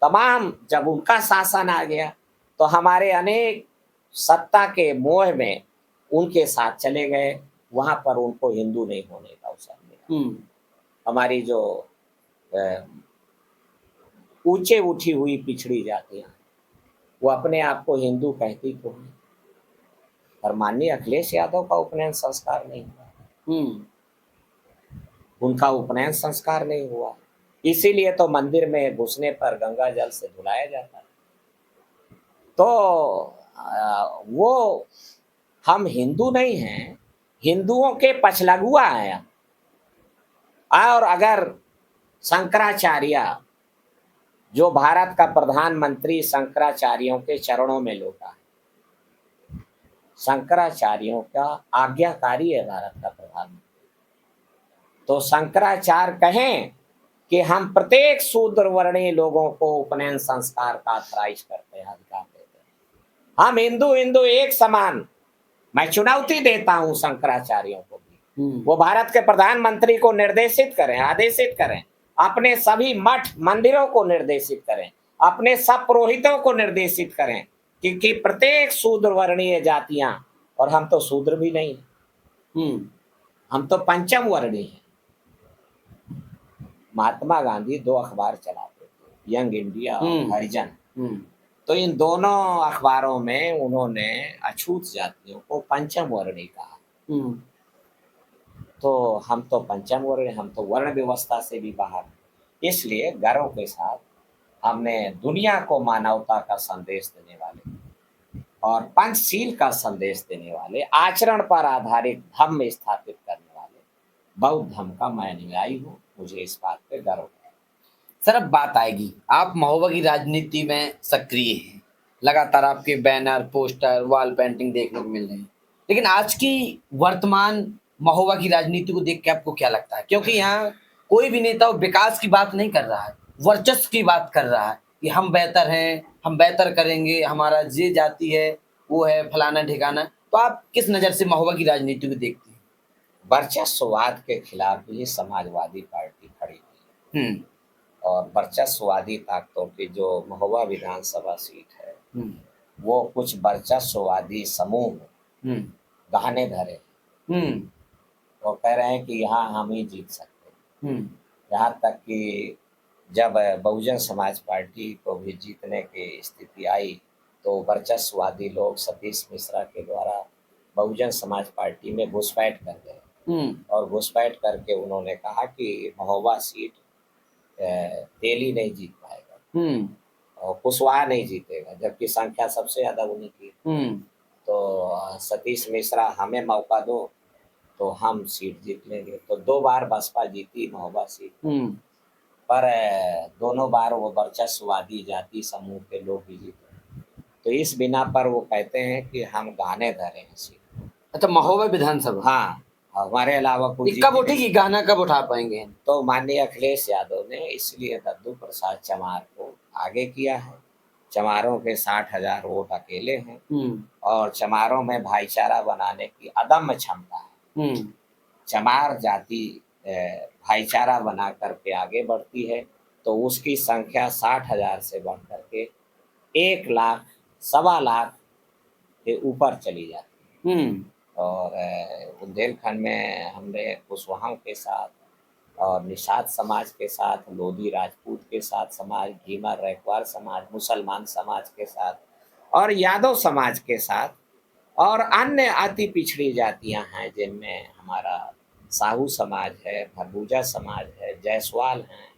तमाम, जब उनका शासन आ गया तो हमारे अनेक सत्ता के मोह में उनके साथ चले गए, वहां पर उनको हिंदू नहीं होने का अवसर मिला। हमारी जो ऊंचे उठी हुई पिछड़ी जातियां, वो अपने आप को हिंदू कहती तो हैं, पर माननीय अखिलेश यादव का उपनयन संस्कार नहीं हुआ। उनका उपनयन संस्कार नहीं हुआ, इसीलिए तो मंदिर में घुसने पर गंगा जल से धुलाया जाता है। तो वो, हम हिंदू नहीं हैं, हिंदुओं के पछलगुआ हैं। और अगर शंकराचार्य, जो भारत का प्रधानमंत्री शंकराचार्यों के चरणों में लौटा है, शंकराचार्यों का आज्ञाकारी है भारत का प्रधानमंत्री, तो शंकराचार्य कहें कि हम प्रत्येक शूद्र वर्णीय लोगों को उपनयन संस्कार का अथराइज करते हैं, अधिकार देते हैं। हम हिंदू हिंदू एक समान। मैं चुनौती देता हूं शंकराचार्यों को भी, वो भारत के प्रधानमंत्री को निर्देशित करें, आदेशित करें, अपने सभी मठ मंदिरों को निर्देशित करें, अपने सब पुरोहितों को निर्देशित करें कि प्रत्येक शूद्र वर्णीय जातियां, और हम तो शूद्र भी नहीं, हम तो पंचम वर्णीय हैं। महात्मा गांधी 2 अखबार चलाते थे, यंग इंडिया और हरिजन। तो इन दोनों अखबारों में उन्होंने अछूत जातियों को पंचम वर्णी कहा। तो हम तो पंचम वर्ण, हम तो वर्ण व्यवस्था से भी बाहर। इसलिए गर्व के साथ हमने दुनिया को मानवता का संदेश देने वाले और पंचशील का संदेश देने वाले, आचरण पर आधारित धर्म स्थापित करने वाले बौद्ध धर्म का मैं अनुयायी हूँ। मुझे इस बात पे गर्व है। सर, अब बात आएगी, आप महोबा की राजनीति में सक्रिय हैं, लगातार आपके बैनर, पोस्टर, वॉल पेंटिंग देखने को मिल रहे हैं। लेकिन आज की वर्तमान महोबा की राजनीति को देख के आपको क्या लगता है? क्योंकि यहाँ कोई भी नेता विकास की बात नहीं कर रहा है, वर्चस्व की बात कर रहा है कि हम बेहतर हैं, हम बेहतर करेंगे, हमारा ये जाति है, वो है, फलाना ठिकाना। तो आप किस नज़र से महोबा की राजनीति को देखते हैं? वर्चस्ववाद के खिलाफ भी समाजवादी पार्टी खड़ी हुई है और वर्चस्ववादी ताकतों की जो महोबा विधानसभा सीट है, वो कुछ वर्चस्ववादी समूह गहने धरे, वो कह रहे हैं कि यहाँ हम ही जीत सकते हैं। यहाँ तक कि जब बहुजन समाज पार्टी को भी जीतने की स्थिति आई तो वर्चस्ववादी लोग सतीश मिश्रा के द्वारा बहुजन समाज पार्टी में घुसपैठ कर गए और घुसपैठ करके उन्होंने कहा कि महोबा सीट तेली नहीं जीत पाएगा और कुशवाहा नहीं जीतेगा, जबकि संख्या सबसे ज्यादा उन्हीं की। तो सतीश मिश्रा हमें मौका दो तो हम सीट जीत लेंगे। तो 2 बार बसपा जीती महोबा सीट, पर दोनों बार वो वर्चस्ववादी जाति समूह के लोग ही जीते। तो इस बिना पर वो कहते हैं कि हम गाने धरे हैं सीट। अच्छा, महोबा विधानसभा। हाँ, हमारे अलावा कोई कब उठेगी, गाना कब उठा पाएंगे? तो माननीय अखिलेश यादव ने इसलिए दद्दू प्रसाद चमार को आगे किया है। चमारों के 60,000 वोट अकेले हैं और चमारों में भाईचारा बनाने की अदम्य क्षमता है। चमार जाति भाईचारा बना करके आगे बढ़ती है तो उसकी संख्या 60,000 से बढ़ करके 1 लाख, 1.25 लाख के ऊपर चली जाती है। और बुंदेलखंड में हमने कुशवाहों के साथ और निषाद समाज के साथ, लोधी राजपूत के साथ समाज, भीमर रैकवार समाज, मुसलमान समाज के साथ और यादव समाज के साथ और अन्य अति पिछड़ी जातियां हैं जिनमें हमारा साहू समाज है, भरबूजा समाज है, जायसवाल हैं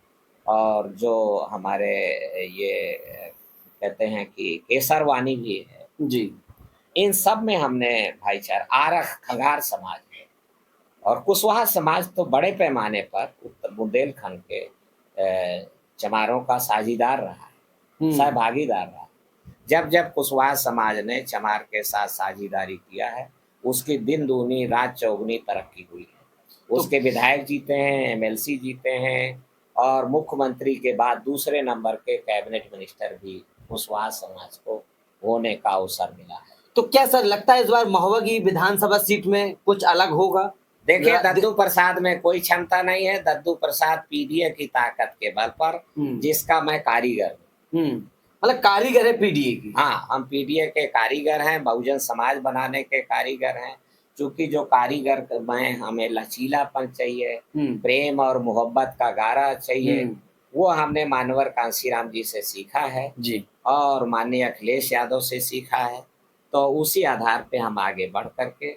और जो हमारे ये कहते हैं कि केसरवानी भी है जी। इन सब में हमने भाईचारा, आरख खंगार समाज है और कुशवाहा समाज तो बड़े पैमाने पर उत्तर बुंदेलखंड के चमारों का साझीदार रहा है, सहभागीदार रहा है। जब जब कुशवाहा समाज ने चमार के साथ साझीदारी किया है उसकी दिन दूनी रात चौगुनी तरक्की हुई है। उसके विधायक जीते हैं, एमएलसी जीते हैं और मुख्यमंत्री के बाद दूसरे नंबर के कैबिनेट मिनिस्टर भी कुशवाहा समाज को होने का अवसर मिला है। तो क्या सर लगता है इस बार महोबा की विधानसभा सीट में कुछ अलग होगा? देखिए, दद्दू प्रसाद में कोई क्षमता नहीं है। दद्दू प्रसाद पीडीए की ताकत के बल पर, जिसका मैं कारीगर हूँ। मतलब कारीगर है पीडीए की? हाँ, हम पीडीए के कारीगर हैं, बहुजन समाज बनाने के कारीगर हैं। चूंकि जो कारीगर में हमें लचीलापन चाहिए, प्रेम और मोहब्बत का गारा चाहिए, वो हमने मानवर कांसीराम जी से सीखा है जी और माननीय अखिलेश यादव से सीखा है। तो उसी आधार पे हम आगे बढ़ करके,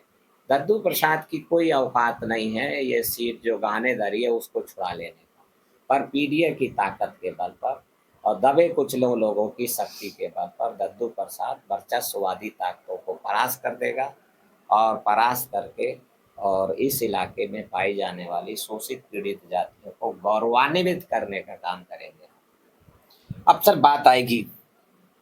दद्दू प्रसाद की कोई औकात नहीं है ये सीट जो गाने धरी है उसको छुड़ा लेने का, पर पीडीए की ताकत के बल पर और दबे कुचले लोगों की शक्ति के बल पर दद्दू प्रसाद वर्चस्ववादी ताकतों को परास्त कर देगा और परास्त करके और इस इलाके में पाई जाने वाली शोषित पीड़ित जातियों को गौरवान्वित करने का काम करेंगे। अब सर बात आएगी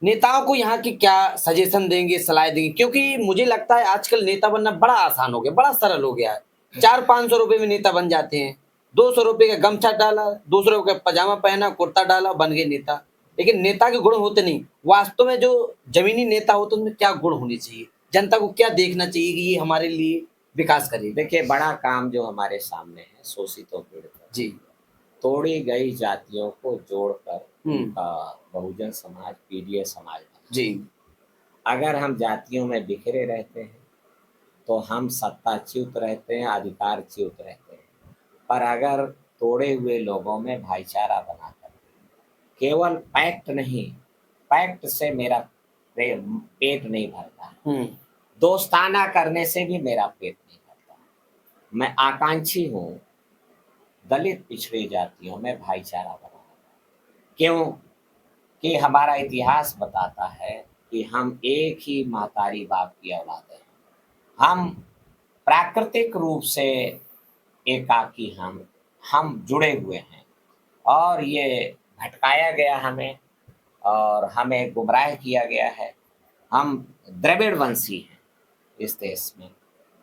नेताओं को यहाँ की क्या सजेशन देंगे, सलाह देंगे? क्योंकि मुझे लगता है आजकल नेता बनना बड़ा आसान हो गया, बड़ा सरल हो गया है। 400-500 रुपए में नेता बन जाते हैं। 200 रुपए का गमछा डाला, 200 रुपए का पजामा पहना, कुर्ता डाला, बन गए नेता। लेकिन नेता के गुण होते नहीं। वास्तव में जो जमीनी नेता होते हैं उनमें क्या गुण होने चाहिए, जनता को क्या देखना चाहिए कि ये हमारे लिए विकास करे? देखिए, बड़ा काम जो हमारे सामने है शोषितों पीड़ितों जी, तोड़ी गई जातियों को जोड़कर उनका बहुजन समाज, पीडीए समाज जी। अगर हम जातियों में बिखरे रहते हैं तो हम सत्ताच्युत रहते हैं, अधिकारच्युत रहते हैं। पर अगर तोड़े हुए लोगों में भाईचारा बनाकर, केवल पैक्ट नहीं, पैक्ट से मेरा पेट नहीं भरता, दोस्ताना करने से भी मेरा पेट नहीं भरता। मैं आकांक्षी हूँ दलित पिछड़ी जातियों में भाईचारा बनाना। क्यों कि हमारा इतिहास बताता है कि हम एक ही महतारी बाप की औलाद हैं। हम प्राकृतिक रूप से एकाकी, हम जुड़े हुए हैं और ये भटकाया गया हमें और हमें गुमराह किया गया है। हम द्रविड़ वंशी हैं इस देश में,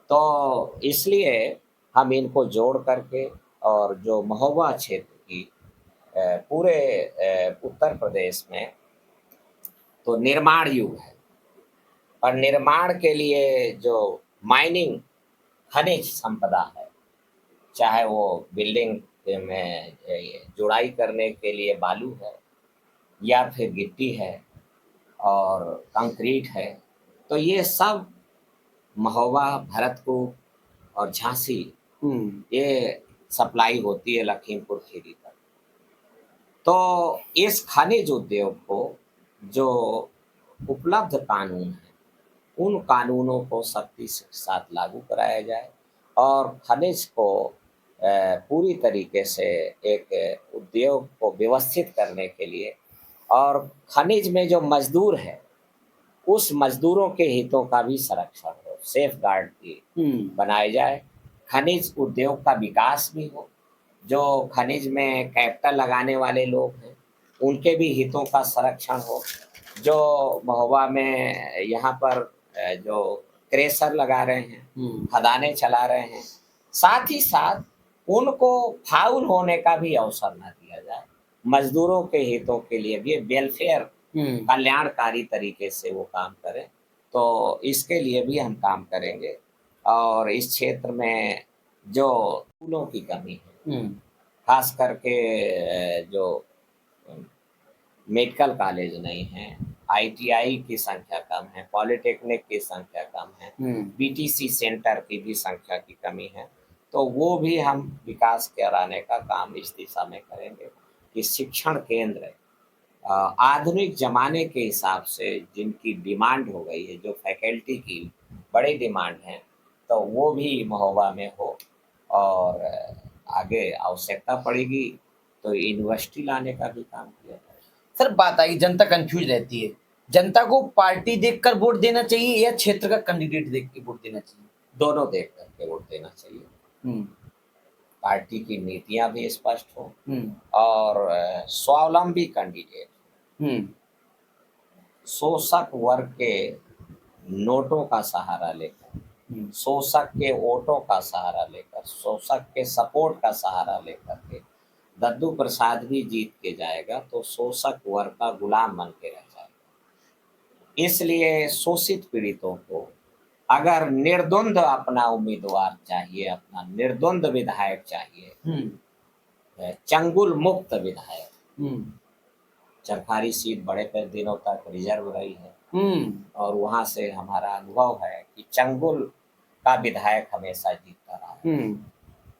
तो इसलिए हम इनको जोड़ करके और जो महोबा क्षेत्र की पूरे उत्तर प्रदेश में तो निर्माण युग है और निर्माण के लिए जो माइनिंग खनिज संपदा है, चाहे वो बिल्डिंग में जुड़ाई करने के लिए बालू है या फिर गिट्टी है और कंक्रीट है, तो ये सब महोबा, भरतपुर और झांसी ये सप्लाई होती है लखीमपुर खीरी तक। तो इस खनिज उद्योग को जो उपलब्ध कानून है, उन कानूनों को सख्ती से साथ लागू कराया जाए और खनिज को पूरी तरीके से एक उद्योग को व्यवस्थित करने के लिए और खनिज में जो मजदूर है उस मजदूरों के हितों का भी संरक्षण हो, सेफ गार्ड भी बनाए जाए, खनिज उद्योग का विकास भी हो, जो खनिज में कैपिटल लगाने वाले लोग हैं उनके भी हितों का संरक्षण हो, जो महोबा में यहाँ पर जो क्रेशर लगा रहे हैं, खदानें चला रहे हैं, साथ ही साथ उनको फाउल होने का भी अवसर ना दिया जाए, मजदूरों के हितों के लिए भी वेलफेयर कल्याणकारी तरीके से वो काम करें, तो इसके लिए भी हम काम करेंगे। और इस क्षेत्र में जो स्कूलों की कमी है, खास करके जो मेडिकल कॉलेज नहीं है, आईटीआई की संख्या कम है, पॉलिटेक्निक की संख्या कम है, बीटीसी सेंटर की भी संख्या की कमी है, तो वो भी हम विकास कराने का काम इस दिशा में करेंगे कि शिक्षण केंद्र आधुनिक ज़माने के हिसाब से जिनकी डिमांड हो गई है, जो फैकल्टी की बड़ी डिमांड है, तो वो भी महोबा में हो और आगे आवश्यकता पड़ेगी तो यूनिवर्सिटी लाने का भी काम किया जाए। सर बात आई, जनता कंफ्यूज रहती है, जनता को पार्टी देखकर वोट देना चाहिए या क्षेत्र का कैंडिडेट देख के वोट देना चाहिए? दोनों देख करके वोट देना चाहिए। पार्टी की नीतियां भी स्पष्ट हो और स्वावलंबी कैंडिडेट, शोषक वर्ग के नोटों का सहारा लेकर, शोषक के वोटों का सहारा लेकर, शोषक के सपोर्ट का सहारा लेकर के दद्दू प्रसाद भी जीत के जाएगा तो शोषक वर्ग का गुलाम बन के रह जाएगा। इसलिए शोषित पीड़ितों को अगर निर्द्वंद अपना उम्मीदवार चाहिए, अपना निर्द्वंद विधायक चाहिए, चंगुल मुक्त विधायक, चरखारी सीट बड़े पे दिनों तक रिजर्व रही है और वहां से हमारा अनुभव है कि चंगुल का विधायक हमेशा जीतता रहा है।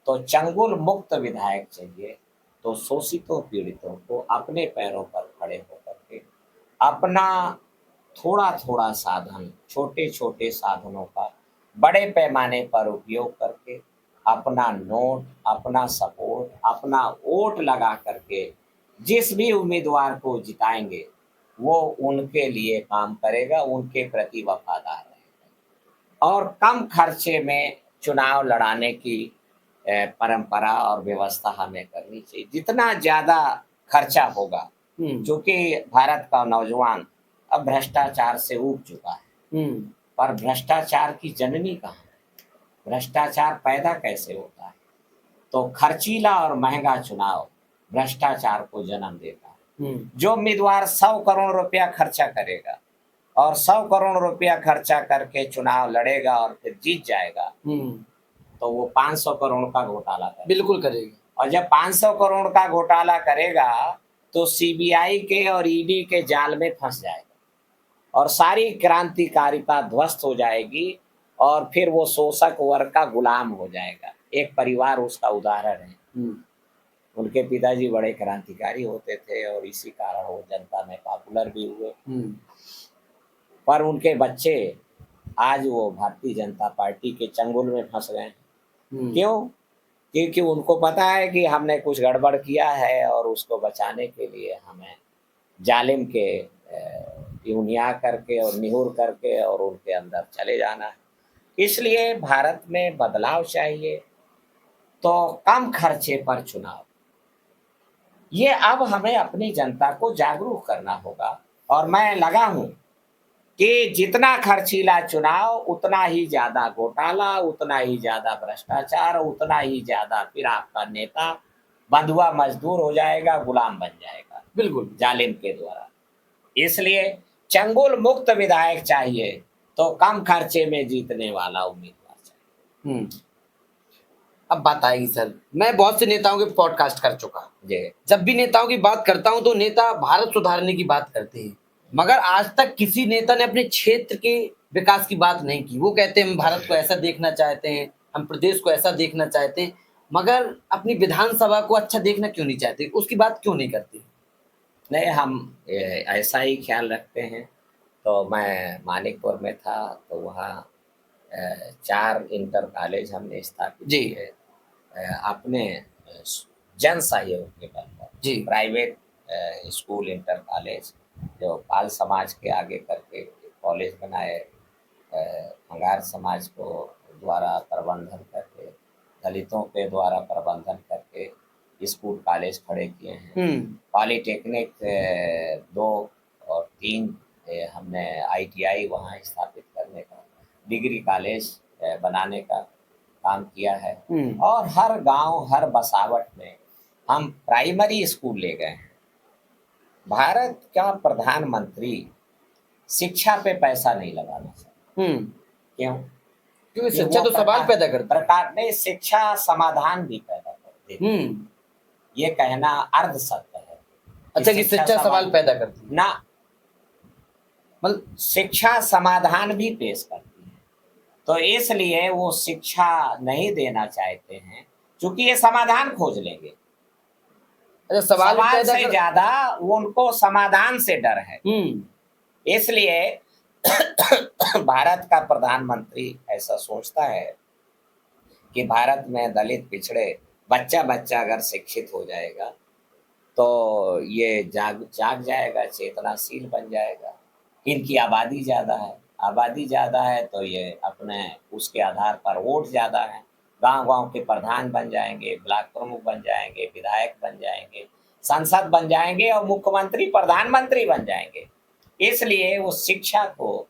तो चंगुल मुक्त विधायक चाहिए, तो शोषितों पीड़ितों को अपने पैरों पर खड़े होकर के अपना थोड़ा थोड़ा साधन, छोटे छोटे साधनों का बड़े पैमाने पर उपयोग करके अपना नोट, अपना सपोर्ट, अपना वोट लगा करके जिस भी उम्मीदवार को जिताएंगे वो उनके लिए काम करेगा, उनके प्रति वफादार रहेगा और कम खर्चे में चुनाव लड़ाने की परंपरा और व्यवस्था हमें करनी चाहिए। जितना ज़्यादा खर्चा होगा, क्योंकि भारत का नौजवान अब भ्रष्टाचार से ऊब चुका है, पर भ्रष्टाचार की जननी कहाँ है? भ्रष्टाचार पैदा कैसे होता है? तो खर्चीला और महंगा चुनाव भ्रष्टाचार को जन्म देता है। जो उम्मीदवार 100 करोड़ रुपया खर्चा करेगा और 100 करोड़ रुपया खर्चा करके चुनाव लड़ेगा और फिर जीत जाएगा, तो वो 500 करोड़ का घोटाला करेगा। बिल्कुल करेगा। और जब 500 करोड़ का घोटाला करेगा तो सीबीआई के और ईडी के जाल में फंस जाएगा और सारी क्रांतिकारिता ध्वस्त हो जाएगी और फिर वो शोषक वर्ग का गुलाम हो जाएगा। एक परिवार उसका उदाहरण है। उनके पिताजी बड़े क्रांतिकारी होते थे और इसी कारण वो जनता में पॉपुलर भी हुए, पर उनके बच्चे आज वो भारतीय जनता पार्टी के चंगुल में फंस गए। क्यों? क्योंकि उनको पता है कि हमने कुछ गड़बड़ किया है और उसको बचाने के लिए हमें जालिम के यूनिया करके और निहुर करके और उनके अंदर चले जाना है। इसलिए भारत में बदलाव चाहिए, तो कम खर्चे पर चुनाव, ये अब हमें अपनी जनता को जागरूक करना होगा। और मैं लगा हूँ कि जितना खर्चीला चुनाव उतना ही ज़्यादा घोटाला, उतना ही ज़्यादा भ्रष्टाचार, उतना ही ज़्यादा फिर आपका नेता बंधुआ मजदूर हो जाएगा, गुलाम बन जाएगा, बिल्कुल जालिम के द्वारा। इसलिए चंगुल मुक्त विधायक चाहिए, तो कम खर्चे में जीतने वाला उम्मीदवार चाहिए। अब बात आएगी सर, मैं बहुत से नेताओं के पॉडकास्ट कर चुका जी। जब भी नेताओं की बात करता हूं तो नेता भारत सुधारने की बात करते हैं, मगर आज तक किसी नेता ने अपने क्षेत्र के विकास की बात नहीं की। वो कहते हैं हम भारत को ऐसा देखना चाहते हैं, हम प्रदेश को ऐसा देखना चाहते हैं, मगर अपनी विधानसभा को अच्छा देखना क्यों नहीं चाहते, उसकी बात क्यों नहीं करते? नहीं, हम ऐसा ही ख्याल रखते हैं। तो मैं मानिकपुर में था, तो वहाँ 4 इंटर कॉलेज हमने स्थापित जी। किए अपने जन सहयोग के बल पर। जी। प्राइवेट स्कूल इंटर कॉलेज जो पाल समाज के आगे करके कॉलेज बनाए, भंगार समाज को द्वारा प्रबंधन करके, दलितों के द्वारा प्रबंधन करके स्कूल कॉलेज खड़े किए हैं। पॉलीटेक्निक 2 और 3 हमने ITI वहाँ स्थापित करने का, डिग्री कॉलेज बनाने का काम किया है। और हर गांव, हर बसावट में हम प्राइमरी स्कूल ले गए हैं। भारत का प्रधानमंत्री शिक्षा पे पैसा नहीं लगाना चाहिए। क्यों? क्योंकि शिक्षा तो सवाल पैदा करती है। प्रकार नहीं, शिक्षा समाधान भी पैदा करती है। ये कहना अर्ध सत्य है। अच्छा, कि शिक्षा सवाल पैदा करती है ना, मतलब शिक्षा समाधान भी पेश करती है। तो इसलिए वो शिक्षा नहीं देना चाहते हैं, क्योंकि ये समाधान खोज लेंगे। अच्छा, सवाल से ज्यादा उनको समाधान से डर है। इसलिए भारत का प्रधानमंत्री ऐसा सोचता है कि भारत में दलित पिछड़े बच्चा अगर शिक्षित हो जाएगा तो ये जाग जाएगा, चेतनाशील बन जाएगा। इनकी आबादी ज़्यादा है तो ये अपने उसके आधार पर वोट ज़्यादा है, गांव के प्रधान बन जाएंगे, ब्लॉक प्रमुख बन जाएंगे, विधायक बन जाएंगे, सांसद बन जाएंगे और मुख्यमंत्री प्रधानमंत्री बन जाएंगे। इसलिए वो शिक्षा को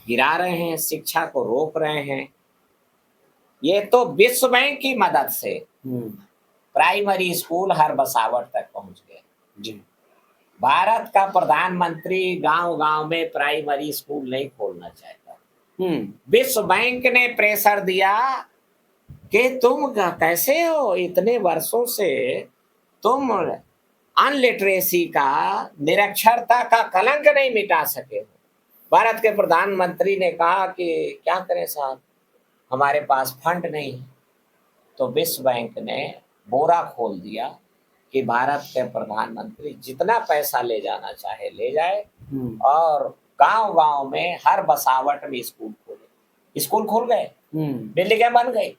गिरा रहे हैं, शिक्षा को रोक रहे हैं। ये तो विश्व बैंक की मदद से प्राइमरी स्कूल हर बसावट तक पहुंच गए। जी। भारत का प्रधानमंत्री गांव में प्राइमरी स्कूल नहीं खोलना चाहता। विश्व बैंक ने प्रेशर दिया कि तुम कैसे हो, इतने वर्षों से तुम अनलिटरेसी का, निरक्षरता का कलंक नहीं मिटा सके हो। भारत के प्रधानमंत्री ने कहा कि क्या करें साहब, हमारे पास फंड नहीं है। तो विश्व बैंक ने बोरा खोल दिया कि भारत के प्रधानमंत्री जितना पैसा ले जाना चाहे ले जाए और गांव में हर बसावट में स्कूल खोले। स्कूल खुल गए, बिल्डिंगें बन गई,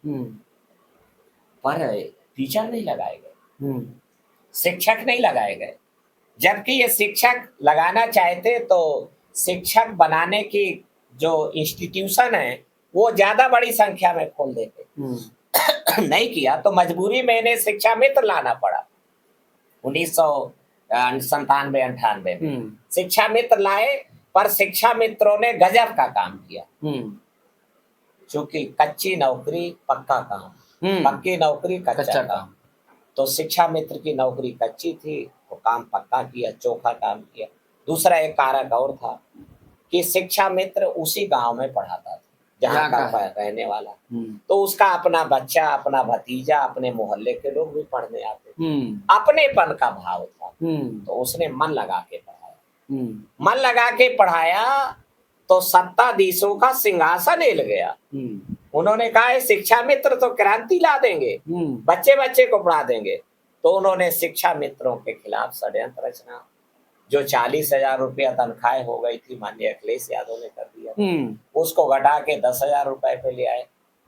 पर टीचर नहीं लगाए गए, शिक्षक नहीं लगाए गए। जबकि ये शिक्षक लगाना चाहते तो शिक्षक बनाने की जो इंस्टीट्यूशन है वो ज्यादा बड़ी संख्या में खोल देते। नहीं किया तो मजबूरी में इन्हें शिक्षा मित्र लाना पड़ा। 1997-98 में शिक्षा मित्र लाए, पर शिक्षा मित्रों ने गजब का काम किया। क्योंकि कच्ची नौकरी पक्का काम, पक्की नौकरी कच्चा काम। तो शिक्षा मित्र की नौकरी कच्ची थी तो काम पक्का किया, चोखा काम किया। दूसरा एक कारक और था कि शिक्षा मित्र उसी गांव में पढ़ाता था जहाँ का रहने वाला, तो उसका अपना बच्चा, अपना भतीजा, अपने मोहल्ले के लोग भी पढ़ने आते थे। अपनेपन का भाव था। तो उसने मन लगा के पढ़ाया तो सत्ताधीशों का सिंहासन हिल गया। उन्होंने कहा शिक्षा मित्र तो क्रांति ला देंगे, बच्चे को पढ़ा देंगे। तो उन्होंने शिक्षा मित्रों के खिलाफ षड्यंत्र रचना, जो 40,000 रुपया तनख्वाह हो गई थी, माननीय अखिलेश यादव ने कर दिया, उसको घटा के 10,000 रुपए पे ले आए।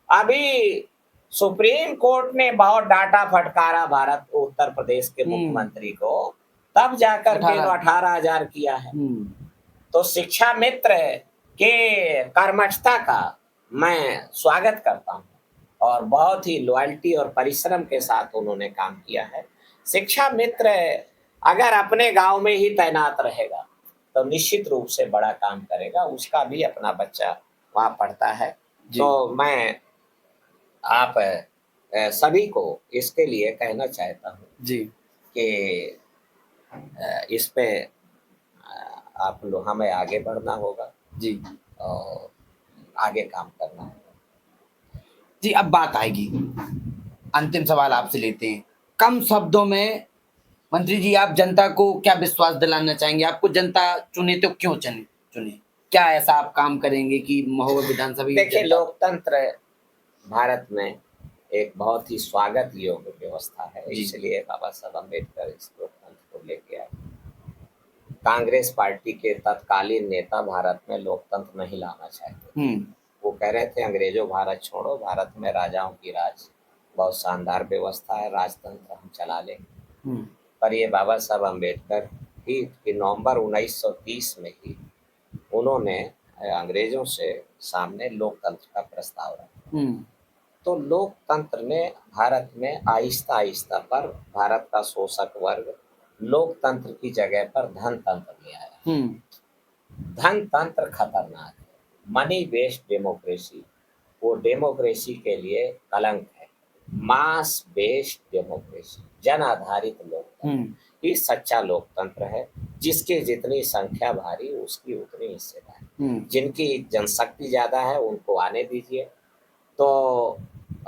अभी सुप्रीम कोर्ट ने बहुत डांटा फटकारा भारत उत्तर प्रदेश के मुख्यमंत्री को, तब जाकर के 18,000 किया है। तो शिक्षा मित्र के कर्मठता का मैं स्वागत करता हूँ और बहुत ही लॉयल्टी और परिश्रम के साथ उन्होंने काम किया है। शिक्षा मित्र अगर अपने गांव में ही तैनात रहेगा तो निश्चित रूप से बड़ा काम करेगा, उसका भी अपना बच्चा वहाँ पढ़ता है। तो मैं आप सभी को इसके लिए कहना चाहता हूँ जी कि इस पे आप लोग हमें आगे बढ़ना होगा जी और आगे काम करना होगा जी। अब बात आएगी, अंतिम सवाल आपसे लेते हैं कम शब्दों में। मंत्री जी, आप जनता को क्या विश्वास दिलाना चाहेंगे? आपको जनता चुने तो क्यों चुने? क्या ऐसा आप काम करेंगे कि महोबा विधानसभा? देखिए, लोकतंत्र भारत में एक बहुत ही स्वागत योग्य व्यवस्था है, इसलिए बाबा साहब अम्बेडकर इस लोकतंत्र को लेके आए। कांग्रेस पार्टी के तत्कालीन नेता भारत में लोकतंत्र नहीं लाना चाहते। वो कह रहे थे अंग्रेजों भारत छोड़ो, भारत में राजाओं की राज, बहुत शानदार व्यवस्था है, राजतंत्र हम चला लेंगे। पर ये बाबा साहब अम्बेडकर ही कि नवंबर 1930 में ही उन्होंने अंग्रेजों से सामने लोकतंत्र का प्रस्ताव रखा। तो लोकतंत्र ने भारत में आहिस्ता आहिस्ता पर भारत का शोषक वर्ग लोकतंत्र की जगह पर धनतंत्र ले आया। धनतंत्र खतरनाक है, मनी बेस्ड डेमोक्रेसी, वो डेमोक्रेसी के लिए कलंक है। मास बेस्ड डेमोक्रेसी, जन आधारित लोकतंत्र, ये सच्चा लोकतंत्र है। जिसकी जितनी संख्या भारी उसकी उतनी हिस्सेदारी, जिनकी जनशक्ति ज्यादा है उनको आने दीजिए। तो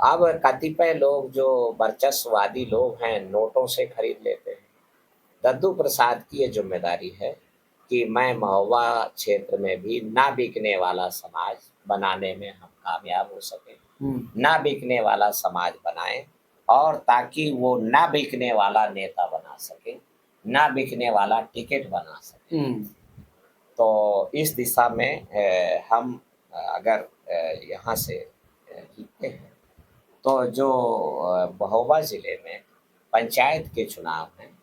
अब कतिपय लोग जो वर्चस्ववादी लोग हैं नोटों से खरीद लेते हैं। दद्दू प्रसाद की ये जिम्मेदारी है कि मैं महोबा क्षेत्र में भी ना बिकने वाला समाज बनाने में हम कामयाब हो सके, ना बिकने वाला समाज बनाएं, और ताकि वो ना बिकने वाला नेता बना सके, ना बिकने वाला टिकट बना सके। तो इस दिशा में हम अगर यहाँ से जीतते हैं तो जो महोबा जिले में पंचायत के चुनाव हैं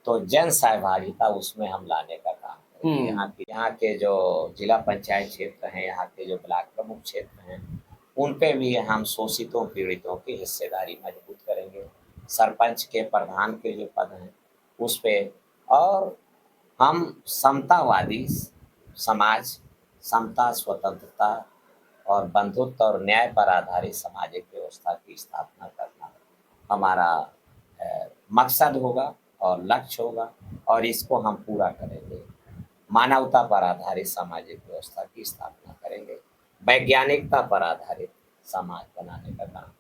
तो जन सहभागिता उसमें हम लाने का काम करेंगे। यहाँ के जो जिला पंचायत क्षेत्र हैं, यहाँ के जो ब्लॉक प्रमुख क्षेत्र हैं, उन पे भी हम शोषितों पीड़ितों की हिस्सेदारी मजबूत करेंगे। सरपंच के प्रधान के जो पद हैं उस पे, और हम समतावादी समाज, समता, स्वतंत्रता और बंधुत्व और न्याय पर आधारित सामाजिक व्यवस्था की स्थापना करना हमारा मकसद होगा और लक्ष्य होगा, और इसको हम पूरा करेंगे। मानवता पर आधारित सामाजिक व्यवस्था की स्थापना करेंगे, वैज्ञानिकता पर आधारित समाज बनाने का काम